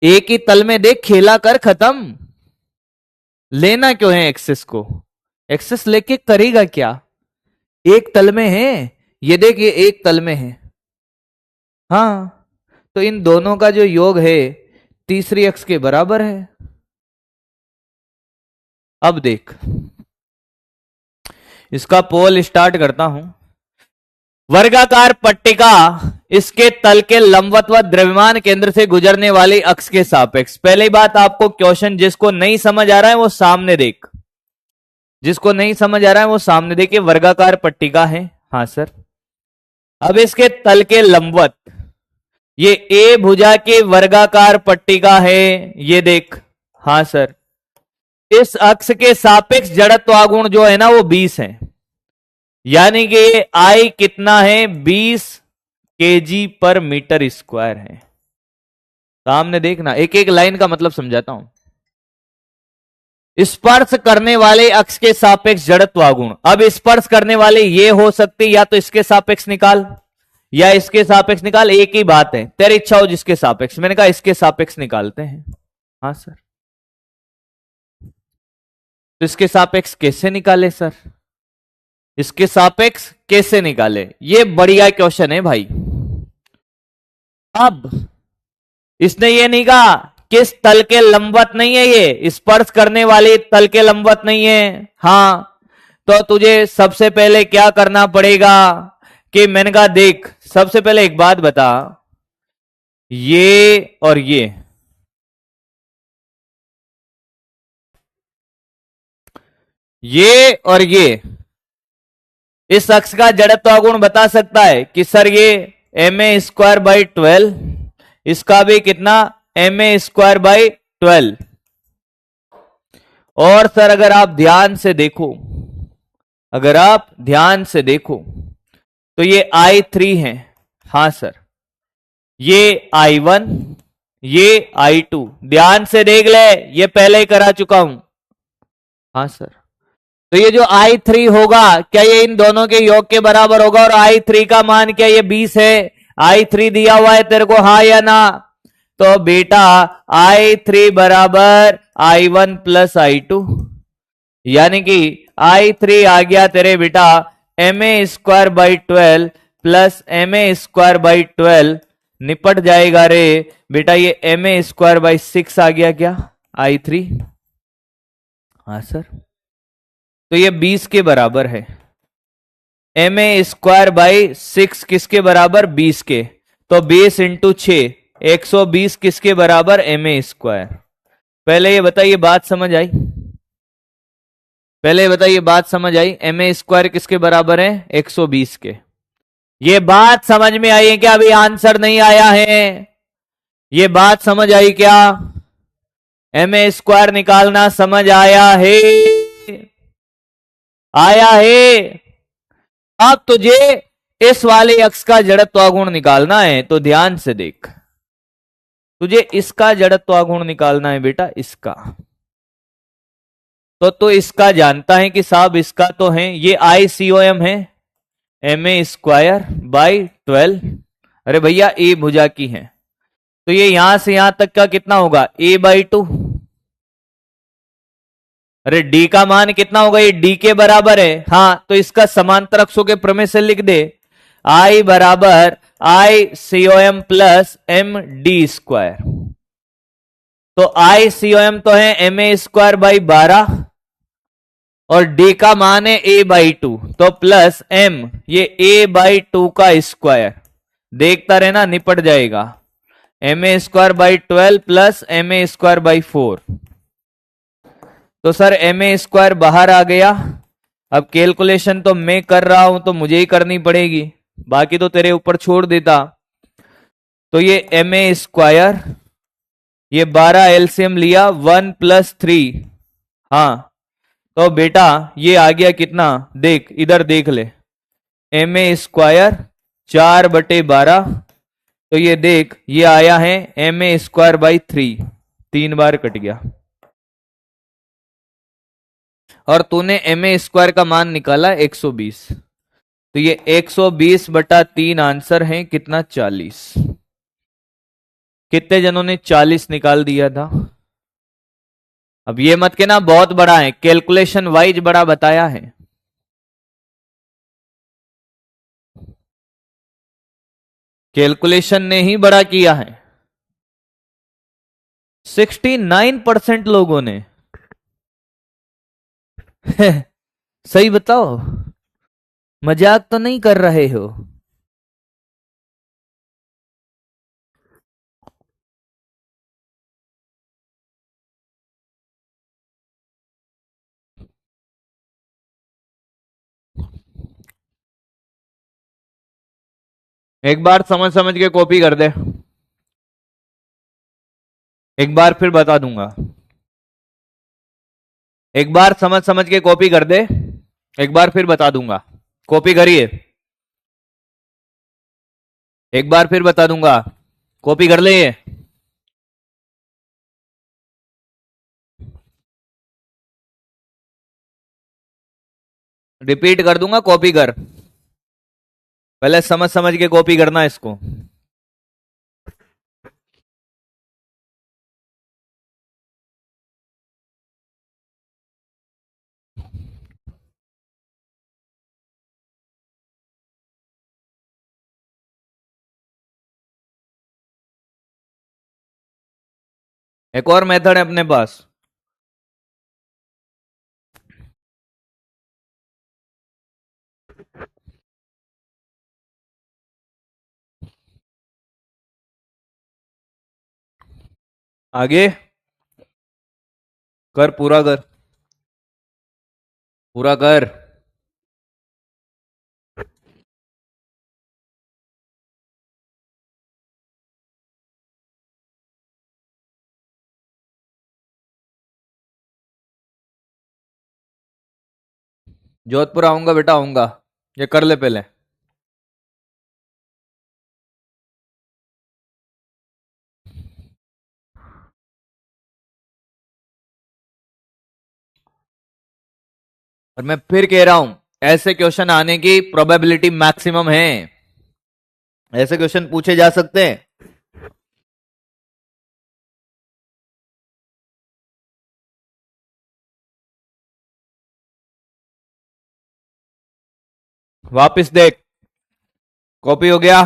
एक ही तल में देख खेला कर खत्म। लेना क्यों है एक्सेस को? एक्सेस लेके करेगा क्या? एक तल में है, ये देख ये एक तल में है। हाँ, तो इन दोनों का जो योग है तीसरी अक्ष के बराबर है। अब देख, इसका पोल स्टार्ट करता हूं। वर्गाकार पट्टिका इसके तल के लंबवत व द्रव्यमान केंद्र से गुजरने वाली अक्ष के सापेक्ष। पहली बात, आपको क्वेश्चन जिसको नहीं समझ आ रहा है वो सामने देख, जिसको नहीं समझ आ रहा है वो सामने देखिए। वर्गाकार पट्टिका है, हाँ सर। अब इसके तल के लंबवत, ये ए भुजा की वर्गाकार पट्टिका है, ये देख, हाँ सर। इस अक्ष के सापेक्ष जड़त्वागुण जो है ना वो 20 है, यानी कि आई कितना है, 20 केजी पर मीटर स्क्वायर है। सामने देखना, एक एक लाइन का मतलब समझाता हूं। स्पर्श करने वाले अक्ष के सापेक्ष जड़त्वागुण, अब स्पर्श करने वाले ये हो सकते, या तो इसके सापेक्ष निकाल या इसके सापेक्ष निकाल, एक ही बात है, तेरी इच्छा हो जिसके सापेक्ष। मैंने कहा इसके सापेक्ष निकालते हैं, हाँ सर। तो इसके सापेक्ष कैसे निकाले सर? इसके सापेक्ष कैसे निकाले, ये बढ़िया क्वेश्चन है भाई। अब इसने ये नहीं कहा किस तल के लंबवत नहीं है, ये स्पर्श करने वाली तल के लंबवत नहीं है। हाँ, तो तुझे सबसे पहले क्या करना पड़ेगा कि मैंने कहा देख, सबसे पहले एक बात बता, ये और ये और ये इस अक्ष का जड़त्वागुण बता सकता है कि सर ये एम ए स्क्वायर बाई 12, इसका भी कितना, एम ए स्क्वायर बाई 12। और सर अगर आप ध्यान से देखो, अगर आप ध्यान से देखो तो ये I3 है, हाँ सर। ये I1, ये I2, ध्यान से देख ले, ये पहले ही करा चुका हूं, हाँ सर। तो ये जो I3 होगा, क्या ये इन दोनों के योग के बराबर होगा? और I3 का मान क्या ये 20 है? I3 दिया हुआ है तेरे को, हाँ या ना? तो बेटा I3 बराबर I1 प्लस I2, यानी कि I3 आ गया तेरे बेटा M A square by 12 plus M A square by 12, निपट जाएगा रे बेटा, ये एम ए स्क्वायर बाई 6 आ गया क्या I3? हाँ सर। तो ये 20 के बराबर है, एम ए स्क्वायर बाई 6 किसके बराबर, 20 के। तो 20 इंटू 6, 120 किसके बराबर, एम ए स्क्वायर। पहले ये बताइए बात समझ आई? पहले बताइए बात समझ आई? एम ए स्क्वायर किसके बराबर है, 120 के। ये बात समझ में आई है क्या? अभी आंसर नहीं आया है, ये बात समझ आई क्या? एम ए स्क्वायर निकालना समझ आया है? आया है? अब तुझे इस वाले अक्ष का जड़त्वागुण निकालना है तो ध्यान से देख, तुझे इसका जड़त्वागुण निकालना है बेटा, इसका। तो तू इसका जानता है कि साहब इसका तो है, ये ICOM है, ma² बाई 12। अरे भैया ए भुजा की है, तो ये यहां से यहां तक का कितना होगा, a/2। अरे डी का मान कितना होगा, ये डी के बराबर है। हाँ, तो इसका समांतर अक्षों के प्रमेय से लिख दे, I बराबर ICOM प्लस MD²। तो ICOM तो है ma² बाई 12 और d का मान है a/2, तो प्लस m, ये a/2 का स्क्वायर। देखता रहना, निपट जाएगा। ma² by 12 plus ma² by 4। तो सर ma² बाहर आ गया। अब कैलकुलेशन तो मैं कर रहा हूं तो मुझे ही करनी पड़ेगी, बाकी तो तेरे ऊपर छोड़ देता। तो ये ma², ये 12 एलसीएम लिया, 1 प्लस 3। हाँ, तो बेटा ये आ गया कितना, देख इधर देख ले, ma² 4/12। तो ये देख ये आया है ma² बाई 3, 3 बार कट गया। और तूने ma² का मान निकाला 120, तो ये 120/3 आंसर है कितना, 40। कितने जनों ने 40 निकाल दिया था? अब ये मत कहना बहुत बड़ा है, कैलकुलेशन वाइज बड़ा बताया है। कैलकुलेशन ने ही बड़ा किया है। 69% लोगों ने सही बताओ, मजाक तो नहीं कर रहे हो? एक बार समझ समझ के कॉपी कर दे, एक बार फिर बता दूंगा। एक बार समझ समझ के कॉपी कर दे, एक बार फिर बता दूंगा। कॉपी करिए, एक बार फिर बता दूंगा, कॉपी कर ले ये। रिपीट कर दूंगा, कॉपी कर। पहले समझ समझ के कॉपी करना इसको। एक और मेथड है अपने पास। आगे कर, पूरा कर, पूरा कर। जोधपुर आऊंगा बेटा, आऊंगा। ये कर ले पहले। और मैं फिर कह रहा हूं, ऐसे क्वेश्चन आने की प्रोबेबिलिटी मैक्सिमम है, ऐसे क्वेश्चन पूछे जा सकते हैं। वापस देख, कॉपी हो गया?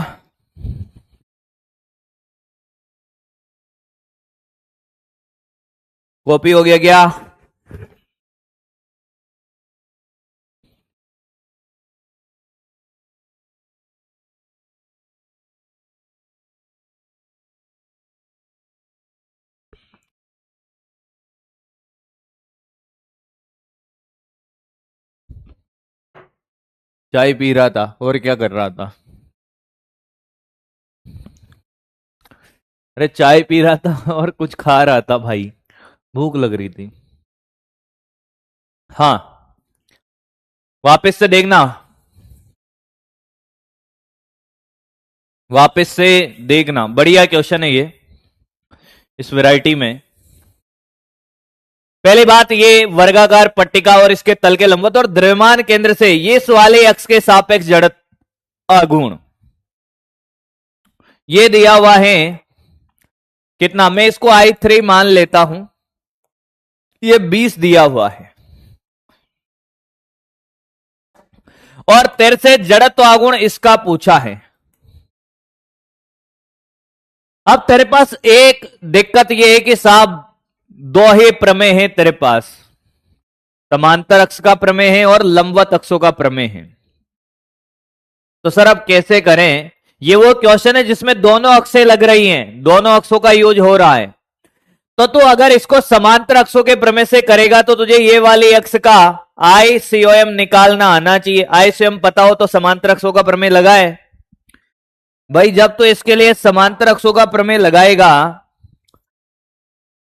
कॉपी हो गया क्या? चाय पी रहा था, और क्या कर रहा था? अरे चाय पी रहा था और कुछ खा रहा था भाई, भूख लग रही थी। हाँ, वापस से देखना। वापस से देखना, बढ़िया क्वेश्चन है ये इस वैरायटी में। पहली बात, ये वर्गाकार पट्टिका और इसके तल के लंबवत और द्रव्यमान केंद्र से ये इस वाले अक्ष के सापेक्ष जड़त आघूर्ण ये दिया हुआ है कितना, मैं इसको I3 मान लेता हूं, ये 20 दिया हुआ है और तेरे से जड़त्व आघूर्ण इसका पूछा है। अब तेरे पास एक दिक्कत यह है कि साहब दो ही प्रमेय है तेरे पास, समांतर अक्ष का प्रमेय है और लंबवत अक्षों का प्रमेय है। तो सर अब कैसे करें? ये वो क्वेश्चन है जिसमें दोनों अक्षें लग रही हैं, दोनों अक्षों का यूज हो रहा है। तो तू अगर इसको समांतर अक्षों के प्रमेय से करेगा तो तुझे ये वाली अक्ष का ICOM निकालना आना चाहिए। ICOM पता हो तो समांतर अक्षों का प्रमेय लगाए भाई। जब तो इसके लिए समांतर अक्षों का प्रमेय लगाएगा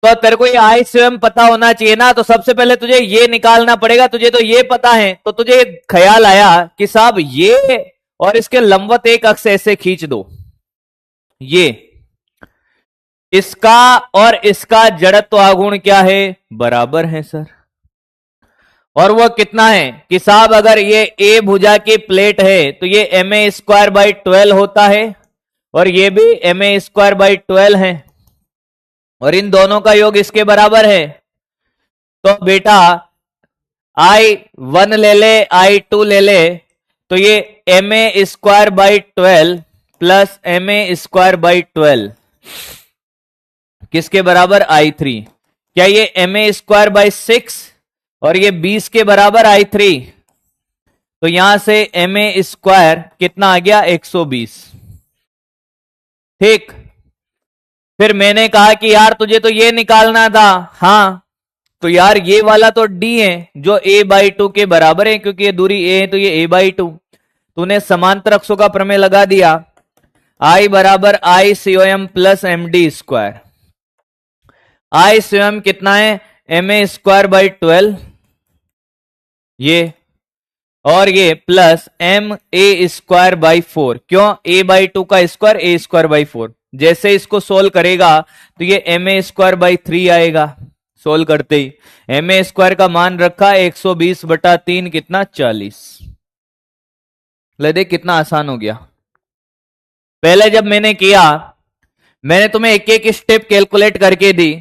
तो तेरे को ये ICOM पता होना चाहिए ना। तो सबसे पहले तुझे ये निकालना पड़ेगा, तुझे तो ये पता है। तो तुझे ख्याल आया कि साहब ये और इसके लंबवत एक अक्ष ऐसे खींच दो, ये इसका और इसका जड़त्व आघूर्ण क्या है, बराबर है सर। और वो कितना है कि साहब अगर ये A भुजा की प्लेट है तो ये ma² / 12 होता है और ये भी ma² / 12 है और इन दोनों का योग इसके बराबर है। तो बेटा I1 ले ले, I2 ले ले, तो ये ma² / 12 प्लस ma² / 12 किसके बराबर, I3। क्या ये ma² / 6 और ये 20 के बराबर I3। तो यहां से ma² कितना आ गया, 120। ठीक, फिर मैंने कहा कि यार तुझे तो ये निकालना था। हाँ, तो यार ये वाला तो D है जो a/2 के बराबर है, क्योंकि ये दूरी a है तो ये a/2। तूने समांतर अक्षों का प्रमेय लगा दिया, I बराबर ICOM प्लस MD²। ICOM कितना है, ma² / 12 ये, और ये प्लस ma² / 4। क्यों, a/2 का स्क्वायर a² / 4। जैसे इसको सोल्व करेगा तो ये ma² / 3 आएगा। सोल्व करते ही ma² का मान रखा 120/3 कितना, 40। ले देख कितना आसान हो गया। पहले जब मैंने किया, मैंने तुम्हें एक एक स्टेप कैलकुलेट करके दी।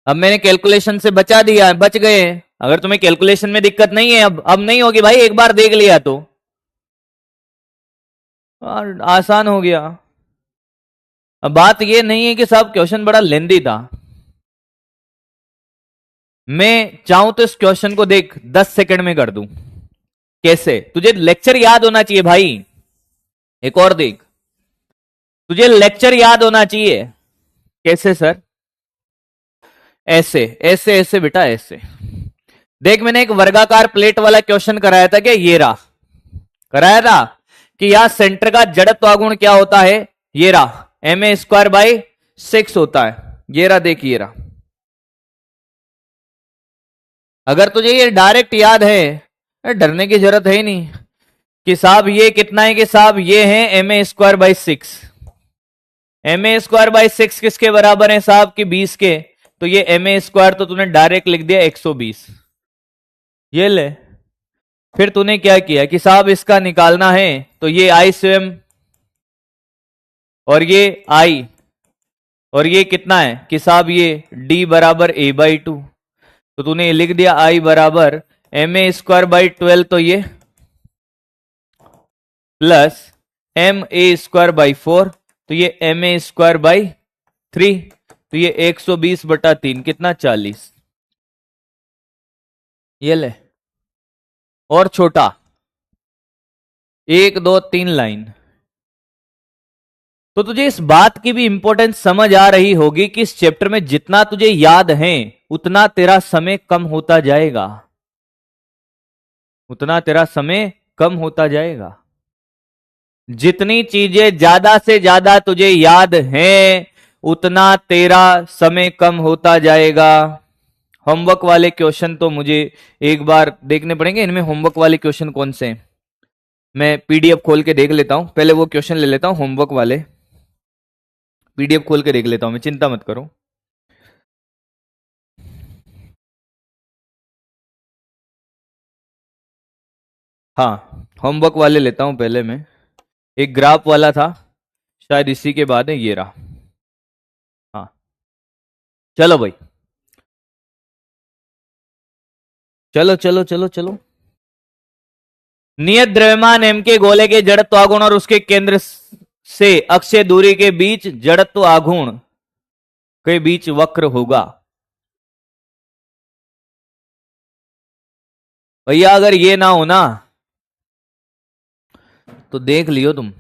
अब मैंने कैलकुलेशन से बचा दिया, बच गए। अगर तुम्हें कैलकुलेशन में दिक्कत नहीं है, अब नहीं होगी भाई, एक बार देख लिया तो आसान हो गया। अब बात यह नहीं है कि साहब क्वेश्चन बड़ा लेंदी था। मैं चाहूं तो इस क्वेश्चन को देख 10 सेकंड में कर दूं। कैसे? तुझे लेक्चर याद होना चाहिए भाई। एक और देख, तुझे लेक्चर याद होना चाहिए। कैसे सर? ऐसे ऐसे ऐसे बेटा, ऐसे देख। मैंने एक वर्गाकार प्लेट वाला क्वेश्चन कराया था, क्या ये रहा, कराया था कि यहां सेंटर का जड़त्व आघूर्ण क्या होता है, ये रहा ma² / 6 होता है। ये रहा, देख ये रहा। अगर तुझे ये डायरेक्ट याद है, डरने की जरूरत है ही नहीं कि साहब ये कितना है, कि साहब ये है ma² / 6। ma² / 6 किसके बराबर है साहब, की 20 के। तो ये ma² तो तूने डायरेक्ट लिख दिया 120। ये ले, फिर तूने क्या किया कि साहब इसका निकालना है, तो ये ICOM और ये I और ये कितना है कि साहब ये D बराबर a/2। तो तूने लिख दिया I बराबर ma² / 12, तो ये प्लस ma² / 4, तो ये ma² / 3, तो ये 120/3 कितना, 40। ये ले, और छोटा 1 2 3 लाइन। तो तुझे इस बात की भी इंपॉर्टेंस समझ आ रही होगी कि इस चैप्टर में जितना तुझे याद है उतना तेरा समय कम होता जाएगा, उतना तेरा समय कम होता जाएगा। जितनी चीजें ज्यादा से ज्यादा तुझे याद हैं उतना तेरा समय कम होता जाएगा। होमवर्क वाले क्वेश्चन तो मुझे एक बार देखने पड़ेंगे, इनमें होमवर्क वाले क्वेश्चन कौन से हैं। मैं पीडीएफ खोल के देख लेता हूं, पहले वो क्वेश्चन ले लेता हूं होमवर्क वाले, पीडीएफ खोल के देख लेता हूं मैं, चिंता मत करो। हाँ, होमवर्क वाले लेता हूं पहले मैं। एक ग्राफ वाला था, शायद इसी के बाद है, ये रहा। हाँ, चलो भाई, चलो चलो चलो चलो। नियत द्रव्यमान m के गोले के जड़त्व आघूर्ण और उसके केंद्र से अक्षीय दूरी के बीच जड़त्व आघूर्ण के बीच वक्र होगा। भैया अगर ये ना हो ना तो देख लियो तुम।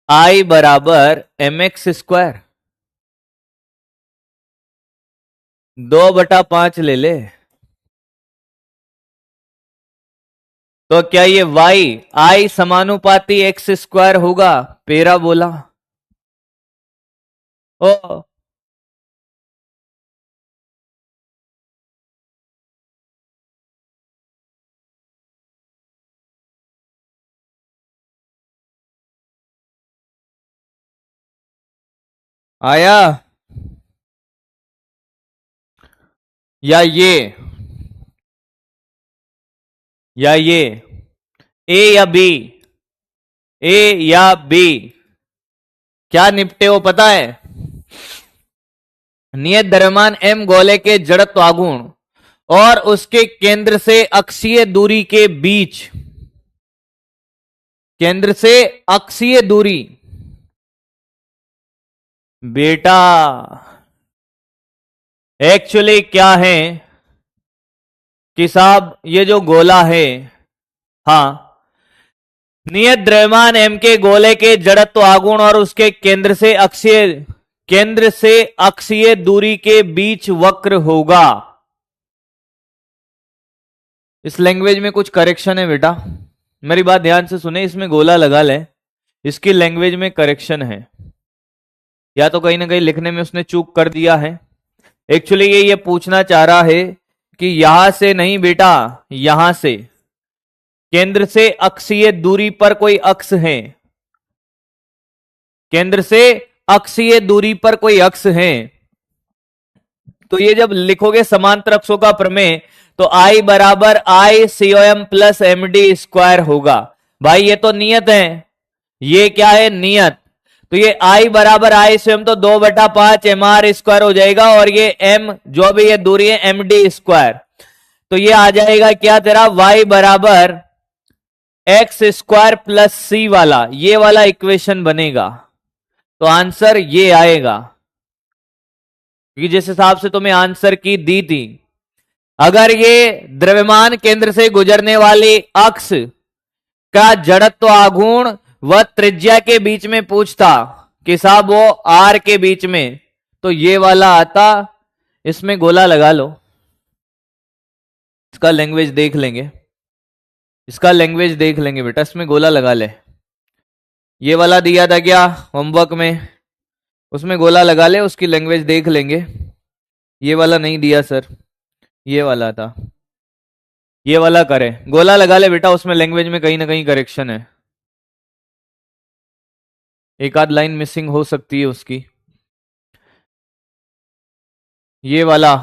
I बराबर mx², 2/5 ले ले, तो क्या ये y I समानुपाती x² होगा? पेरा बोला। ओ आया, या ये, या ये, ए या बी, ए या बी, क्या निपटे हो पता है? नियत द्रव्यमान m गोले के जड़त्व आघूर्ण और उसके केंद्र से अक्षीय दूरी के बीच, केंद्र से अक्षीय दूरी, बेटा एक्चुअली क्या है कि साहब ये जो गोला है, हाँ, नियत द्रव्यमान m के गोले के जड़त्व आघूर्ण और उसके केंद्र से अक्षीय दूरी के बीच वक्र होगा। इस लैंग्वेज में कुछ करेक्शन है बेटा, मेरी बात ध्यान से सुने, इसमें गोला लगा ले, इसकी लैंग्वेज में करेक्शन है, या तो कहीं ना कहीं लिखने में उसने चूक कर दिया है। एक्चुअली ये पूछना चाह रहा है कि यहां से नहीं बेटा, यहां से केंद्र से अक्षीय दूरी पर कोई अक्ष है, केंद्र से अक्षीय दूरी पर कोई अक्ष है, तो ये जब लिखोगे समांतर अक्षों का प्रमेय तो I बराबर ICOM प्लस MD² होगा। भाई ये तो नियत है, ये क्या है? नियत। तो ये I बराबर ICOM तो 2/5 MR² हो जाएगा, और ये M जो भी ये दूरी है MD², तो ये आ जाएगा क्या तेरा Y बराबर x² प्लस C वाला, ये वाला इक्वेशन बनेगा। तो आंसर ये आएगा, क्योंकि जिस हिसाब से तुम्हें आंसर की दी थी, अगर ये द्रव्यमान केंद्र से गुजरने वाली अक्ष का जड़त्व आघूर्ण व त्रिज्या के बीच में पूछता कि साहब वो R के बीच में, तो ये वाला आता। इसमें गोला लगा लो, इसका लैंग्वेज देख लेंगे, इसका लैंग्वेज देख लेंगे बेटा, इसमें गोला लगा ले। ये वाला दिया था क्या होमवर्क में, उसमें गोला लगा ले, उसकी लैंग्वेज देख लेंगे। ये वाला नहीं दिया सर, ये वाला था, ये वाला करे, गोला लगा ले बेटा, उसमें लैंग्वेज में कहीं ना कहीं करेक्शन है, एक आध लाइन मिसिंग हो सकती है उसकी। ये वाला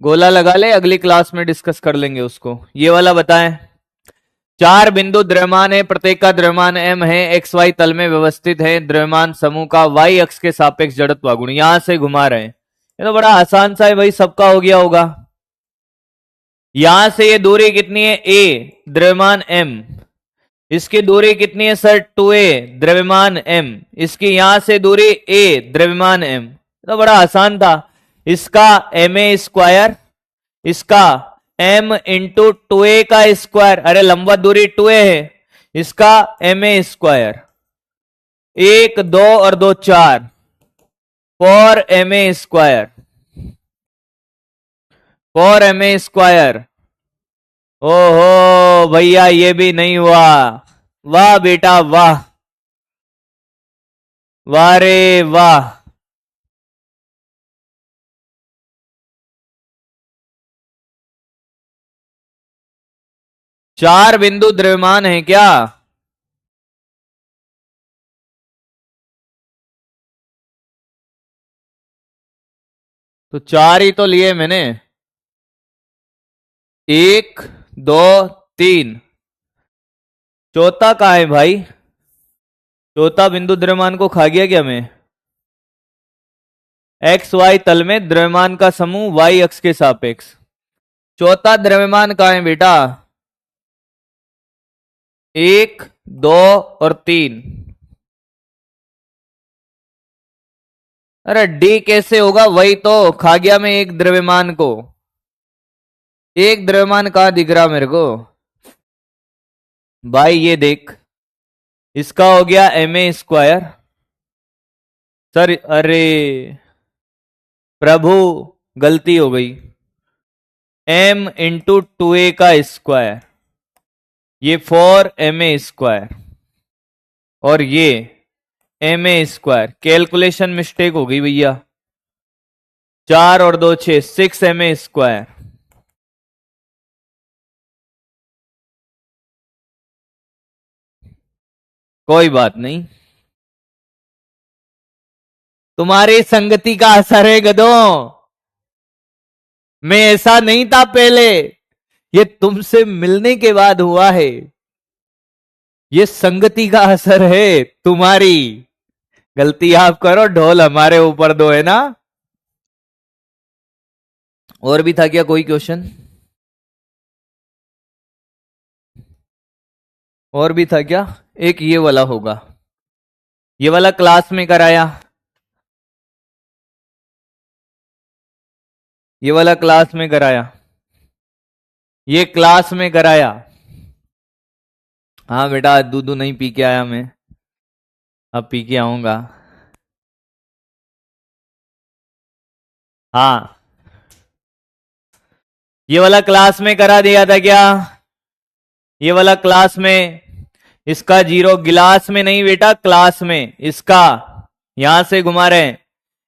गोला लगा ले, अगली क्लास में डिस्कस कर लेंगे उसको। ये वाला बताएं, 4 बिंदु द्रव्यमान है, प्रत्येक का द्रव्यमान m है, एक्स वाई तल में व्यवस्थित है, द्रव्यमान समूह का y अक्ष के सापेक्ष जड़त्व आघूर्ण, यहां से घुमा रहे हैं। ये तो बड़ा आसान सा है भाई, सबका हो गया होगा। यहां से ये दूरी कितनी है? a, द्रव्यमान m, इसकी दूरी कितनी है सर? 2a, द्रव्यमान m, इसकी यहां से दूरी a, द्रव्यमान m, तो बड़ा आसान था। इसका ma², इसका m इंटू 2a का स्क्वायर, अरे लंबा दूरी 2a है, इसका ma², 1 2 और 2 4, 4 ma², 4 ma²। ओहो भैया ये भी नहीं हुआ, वाह बेटा वाह, वाह रे वाह। 4 बिंदु द्रव्यमान है क्या? तो 4 ही तो लिए मैंने। 1 2 3। चौथा कहाँ है भाई? चौथा बिंदु द्रव्यमान को खा गया क्या मैं? एक्स वाई तल में द्रव्यमान का समूह वाई अक्ष के सापेक्ष। चौथा द्रव्यमान कहाँ है बेटा? 1 2 और 3। अरे डी कैसे होगा? वही तो खा गया मैं एक द्रव्यमान को। एक द्रव्यमान कहां दिख रहा मेरे को भाई? ये देख, इसका हो गया ma²। सर अरे प्रभु गलती हो गई। m इंटू 2a का स्क्वायर, ये 4ma², और ये ma²। कैलकुलेशन मिस्टेक हो गई भैया। 4 और 2 6, 6ma²। कोई बात नहीं, तुम्हारी संगति का असर है गधों। मैं ऐसा नहीं था पहले, ये तुमसे मिलने के बाद हुआ है। ये संगति का असर है तुम्हारी। गलती आप करो, ढोल हमारे ऊपर दो, है ना? और भी था क्या कोई क्वेश्चन? और भी था क्या? एक ये वाला होगा, ये वाला क्लास में कराया, ये वाला क्लास में कराया, ये क्लास में कराया। हाँ बेटा, दूध नहीं पी के आया मैं, अब पी के आऊंगा। हाँ, ये वाला क्लास में करा दिया था क्या? ये वाला क्लास में, इसका जीरो, गिलास में नहीं बेटा, क्लास में। इसका यहां से घुमा रहे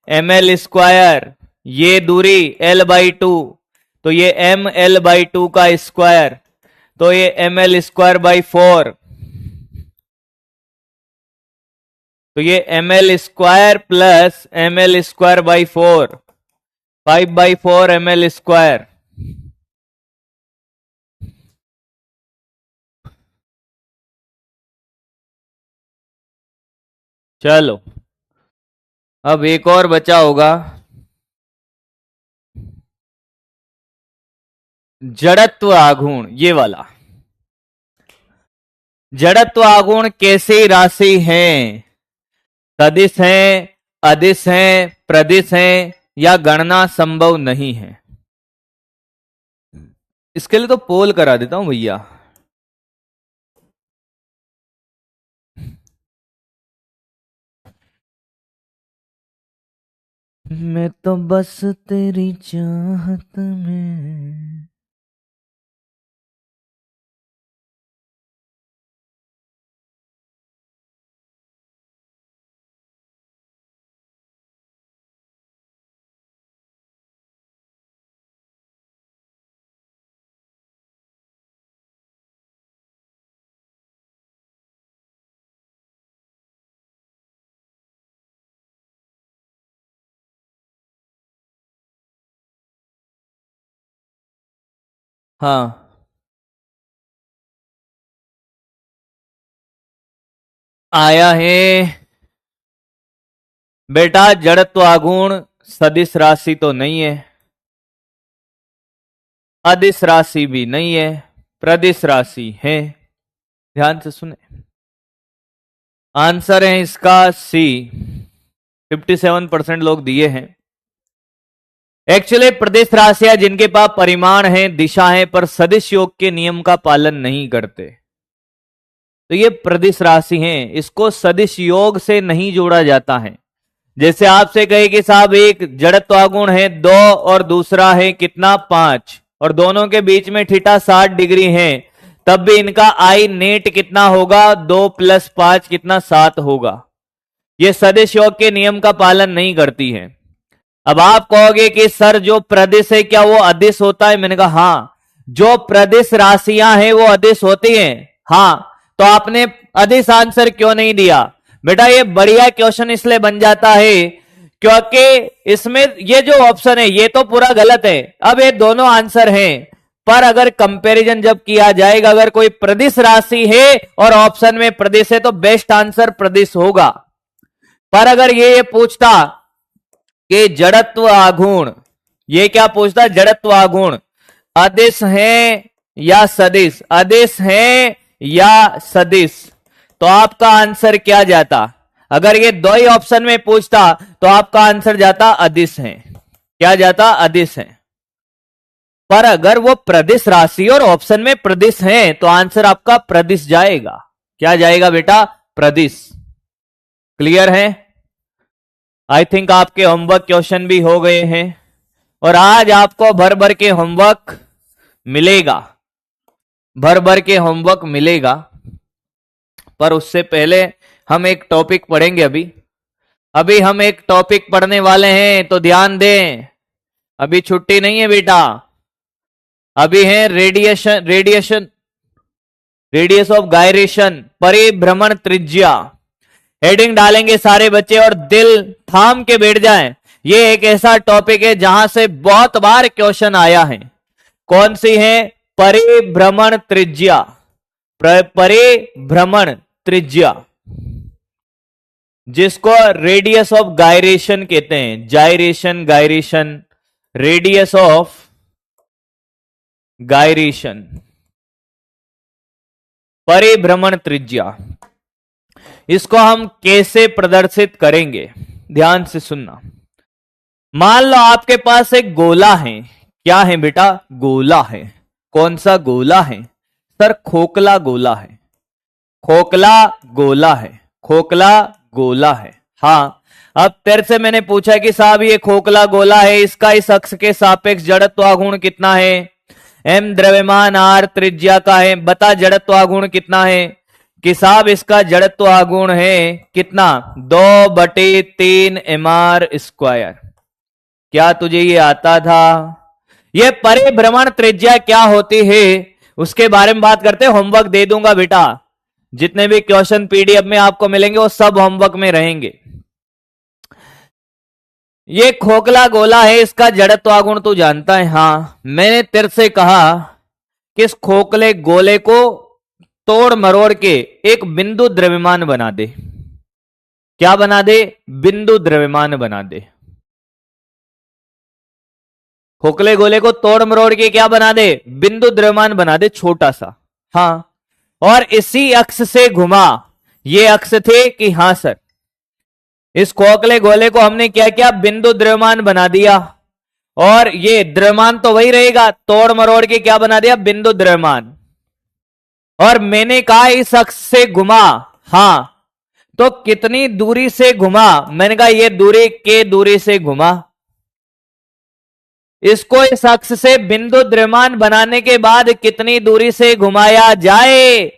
ml², ये दूरी l/2, तो ये ml/2 का स्क्वायर, तो ये ml²/4, तो ये ml² प्लस ml²/4, 5/4 ml²। चलो, अब एक और बचा होगा, जड़त्व आघूर्ण। ये वाला जड़त्व आघूर्ण कैसी राशि है? सदिश है, अदिश है, प्रदिश है, या गणना संभव नहीं है? इसके लिए तो पोल करा देता हूं भैया। मैं तो बस तेरी चाहत में। हाँ, आया है बेटा। जड़त्व आघूर्ण सदिश राशि तो नहीं है, अदिश राशि भी नहीं है, प्रदिश राशि है। ध्यान से सुने, आंसर है इसका सी। 57% लोग दिए हैं। एक्चुअली प्रदेश राशियां जिनके पास परिमाण है, दिशा है, पर सदिश योग के नियम का पालन नहीं करते, तो ये प्रदिश राशि हैं। इसको सदिश योग से नहीं जोड़ा जाता है। जैसे आपसे कहे कि साहब एक जड़त्व आघूर्ण है 2 और दूसरा है कितना 5, और दोनों के बीच में थीटा 60 डिग्री है, तब भी इनका आई नेट कितना होगा? 2 + 5 कितना? 7 होगा। ये सदिश योग के नियम का पालन नहीं करती है। अब आप कहोगे कि सर जो प्रदिश है क्या वो अदिश होता है? मैंने कहा हाँ, जो प्रदिश राशियां हैं वो अदिश होती हैं। हाँ, तो आपने अदिश आंसर क्यों नहीं दिया बेटा? ये बढ़िया क्वेश्चन इसलिए बन जाता है क्योंकि इसमें ये जो ऑप्शन है ये तो पूरा गलत है। अब ये दोनों आंसर हैं, पर अगर कंपैरिजन जब किया जाएगा, अगर कोई प्रदिश राशि है और ऑप्शन में प्रदिश है तो बेस्ट आंसर प्रदिश होगा। पर अगर ये पूछता कि जड़त्व आघूर्ण, ये क्या पूछता? जड़त्व आघूर्ण अदिश है या सदिश, अदिश है या सदिश, तो आपका आंसर क्या जाता? अगर ये दो ही ऑप्शन में पूछता तो आपका आंसर जाता अदिश है। क्या जाता? अदिश है। पर अगर वो प्रदिश राशि और ऑप्शन में प्रदिश है तो आंसर आपका प्रदिश जाएगा। क्या जाएगा बेटा? प्रदिश। क्लियर है? आई थिंक आपके होमवर्क क्वेश्चन भी हो गए हैं और आज आपको भर भर के होमवर्क मिलेगा, भर भर के होमवर्क मिलेगा। पर उससे पहले हम एक टॉपिक पढ़ेंगे। अभी हम एक टॉपिक पढ़ने वाले हैं, तो ध्यान दें। अभी छुट्टी नहीं है बेटा, अभी है रेडियस ऑफ गायरेशन, परिभ्रमण त्रिज्या। हेडिंग डालेंगे सारे बच्चे और दिल थाम के बैठ जाएं। ये एक ऐसा टॉपिक है जहां से बहुत बार क्वेश्चन आया है। कौन सी है? परिभ्रमण त्रिज्या। परिभ्रमण त्रिज्या, जिसको रेडियस ऑफ गायरेशन कहते हैं। Gyration, gyration, radius of gyration, परिभ्रमण त्रिज्या। इसको हम कैसे प्रदर्शित करेंगे? ध्यान से सुनना। मान लो आपके पास एक गोला है। क्या है बेटा? गोला है। कौन सा गोला है सर? खोखला गोला है। खोखला गोला है। खोखला गोला है। हाँ, अब तेरे से मैंने पूछा कि साहब ये खोखला गोला है, इसका इस अक्ष के सापेक्ष जड़त्वाघूर्ण कितना है? m द्रव्यमान r त्रिज्या का है, बता जड़त्वाघूर्ण कितना है? कि साहब इसका जड़त्वाघूर्ण है कितना? 2/3 mr²। क्या तुझे ये आता था? ये परिभ्रमण त्रिज्या क्या होती है उसके बारे में बात करते हैं। होमवर्क दे दूंगा बेटा, जितने भी क्वेश्चन पीडीएफ में आपको मिलेंगे वो सब होमवर्क में रहेंगे। ये खोखला गोला है, इसका जड़त्वाघूर्ण तू जानता है? हाँ, मैंने तेरे से कहा कि इस खोखले गोले को तोड़ मरोड़ के एक बिंदु द्रव्यमान बना दे। क्या बना दे? बिंदु द्रव्यमान बना दे। खोखले गोले को तोड़ मरोड़ के क्या बना दे? बिंदु द्रव्यमान बना दे, छोटा सा। हाँ, और इसी अक्ष से घुमा। ये अक्ष थे कि हाँ सर, इस खोखले गोले को हमने क्या किया? बिंदु द्रव्यमान बना दिया। और ये द्रव्यमान तो वही रहेगा, तोड़ मरोड़ के क्या बना दिया? बिंदु द्रव्यमान। और मैंने कहा इस अक्ष से घुमा। हाँ, तो कितनी दूरी से घुमा? मैंने कहा ये दूरी के दूरी से घुमा। इसको इस अक्ष से बिंदु द्रव्यमान बनाने के बाद कितनी दूरी से घुमाया जाए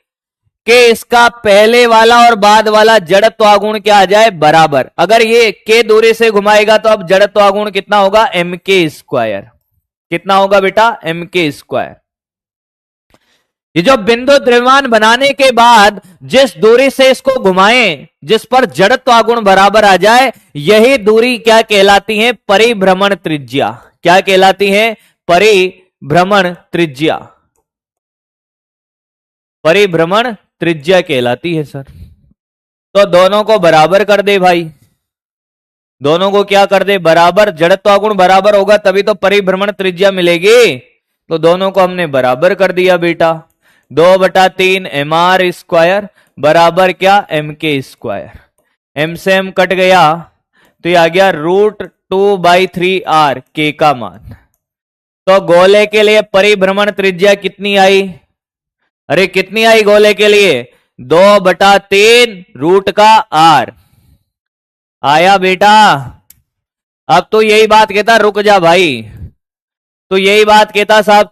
कि इसका पहले वाला और बाद वाला जड़त्वाघूर्ण क्या आ जाए? बराबर। अगर ये के दूरी से घुमाएगा तो अब जड़त्वाघूर्ण कितना होगा? mk²। कितना होगा बेटा? mk²। ये जो बिंदु द्रव्यमान बनाने के बाद जिस दूरी से इसको घुमाएं, जिस पर जड़त्वाघूर्ण बराबर आ जाए, यही दूरी क्या कहलाती है? परिभ्रमण त्रिज्या। क्या कहलाती है? परिभ्रमण त्रिज्या। परिभ्रमण त्रिज्या कहलाती है सर। तो दोनों को बराबर कर दे भाई, दोनों को क्या कर दे? बराबर। जड़त्वाघूर्ण बराबर होगा तभी तो परिभ्रमण त्रिज्या मिलेगी। तो दोनों को हमने बराबर कर दिया बेटा। 2/3 mr² बराबर क्या? mk²। m से m कट गया तो ये आ गया √2/3r k का मान। तो गोले के लिए परिभ्रमण त्रिज्या कितनी आई? अरे कितनी आई गोले के लिए? 2/3 रूट का r आया बेटा। अब तो यही बात कहता, रुक जा भाई, तो यही बात कहता साहब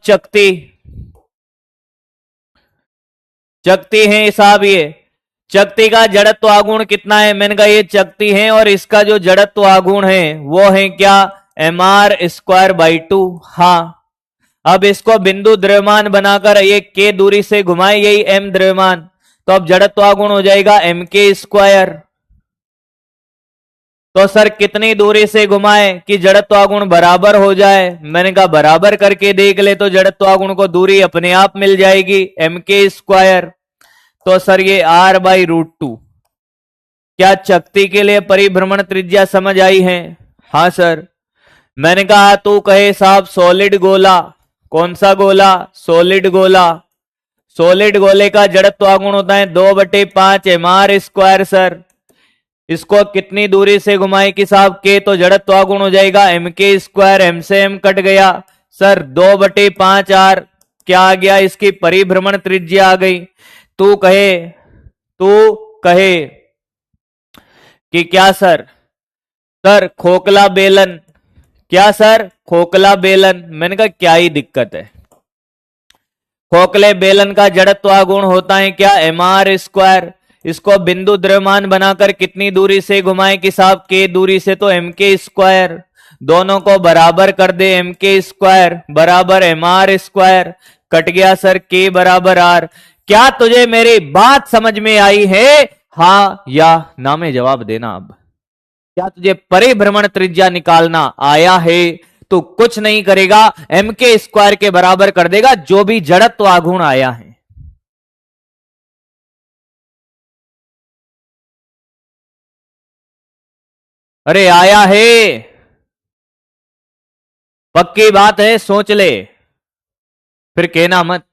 चकती है साहब। ये चकती का जड़त्वाघूर्ण कितना है? मैंने कहा ये चकती है और इसका जो जड़त्वाघूर्ण है वो है क्या? mr²/2। हाँ, अब इसको बिंदु द्रव्यमान बनाकर ये के दूरी से घुमाए, यही एम द्रव्यमान, तो अब जड़त्वागुण हो जाएगा एम के स्क्वायर। तो सर कितनी दूरी से घुमाए कि जड़त्वागुण बराबर हो जाए? मैंने कहा बराबर करके देख ले, तो जड़त्वागुण को दूरी अपने आप मिल जाएगी एम के स्क्वायर। तो सर ये r/√2। क्या चकती के लिए परिभ्रमण त्रिज्या समझ आई है? हाँ सर। मैंने कहा तू कहे साहब सॉलिड गोला, कौन सा गोला? सॉलिड गोला। सॉलिड गोले का जड़त्वागुण होता है 2/5 mr²। सर इसको कितनी दूरी से घुमाए कि साहब के, तो जड़त्वागुण हो जाएगा एम के स्क्वायर, एम से एम कट गया सर, 2/5 r क्या आ गया? इसकी परिभ्रमण त्रिज्या आ गई। तू कहे कि क्या सर? सर खोखला बेलन। क्या सर? खोखला बेलन। मैंने कहा क्या ही दिक्कत है, खोखले बेलन का जड़त्वागुण होता है क्या? mr²। इसको बिंदु द्रव्यमान बनाकर कितनी दूरी से घुमाए कि साहब के दूरी से, तो एम के स्क्वायर। दोनों को बराबर कर दे, एम के स्क्वायर बराबर mr², कट गया सर के बराबर r। क्या तुझे मेरी बात समझ में आई है? हाँ या ना में जवाब देना। अब क्या तुझे परिभ्रमण त्रिज्या निकालना आया है? तो कुछ नहीं करेगा, एम के स्क्वायर के बराबर कर देगा जो भी जड़त्वागुण आया है। अरे आया है, पक्की बात है, सोच ले, फिर कहना मत।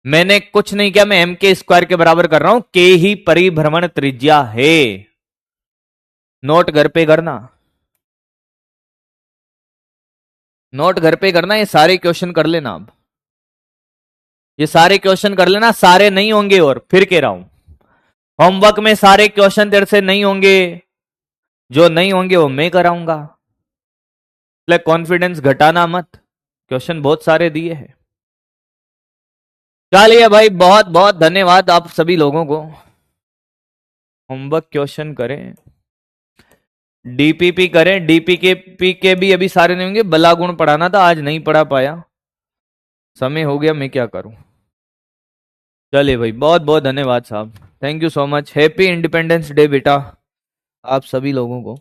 मैंने कुछ नहीं किया, मैं एम के स्क्वायर के बराबर कर रहा हूं, के ही परिभ्रमण त्रिज्या है। नोट घर पे करना, नोट घर पे करना, ये सारे क्वेश्चन कर लेना। अब ये सारे क्वेश्चन कर लेना, सारे नहीं होंगे और फिर कह रहा हूं होमवर्क में सारे क्वेश्चन तेरे से नहीं होंगे, जो नहीं होंगे वो मैं कराऊंगा। इसलिए कॉन्फिडेंस घटाना मत, क्वेश्चन बहुत सारे दिए हैं। चलिए भाई, बहुत बहुत धन्यवाद आप सभी लोगों को। होमवर्क क्वेश्चन करें, डीपीपी करें, डीपीके के भी अभी सारे नहीं होंगे। बलागुण पढ़ाना था, आज नहीं पढ़ा पाया, समय हो गया, मैं क्या करूं। चलिए भाई, बहुत बहुत धन्यवाद साहब, thank you so much. Happy independence day बेटा आप सभी लोगों को।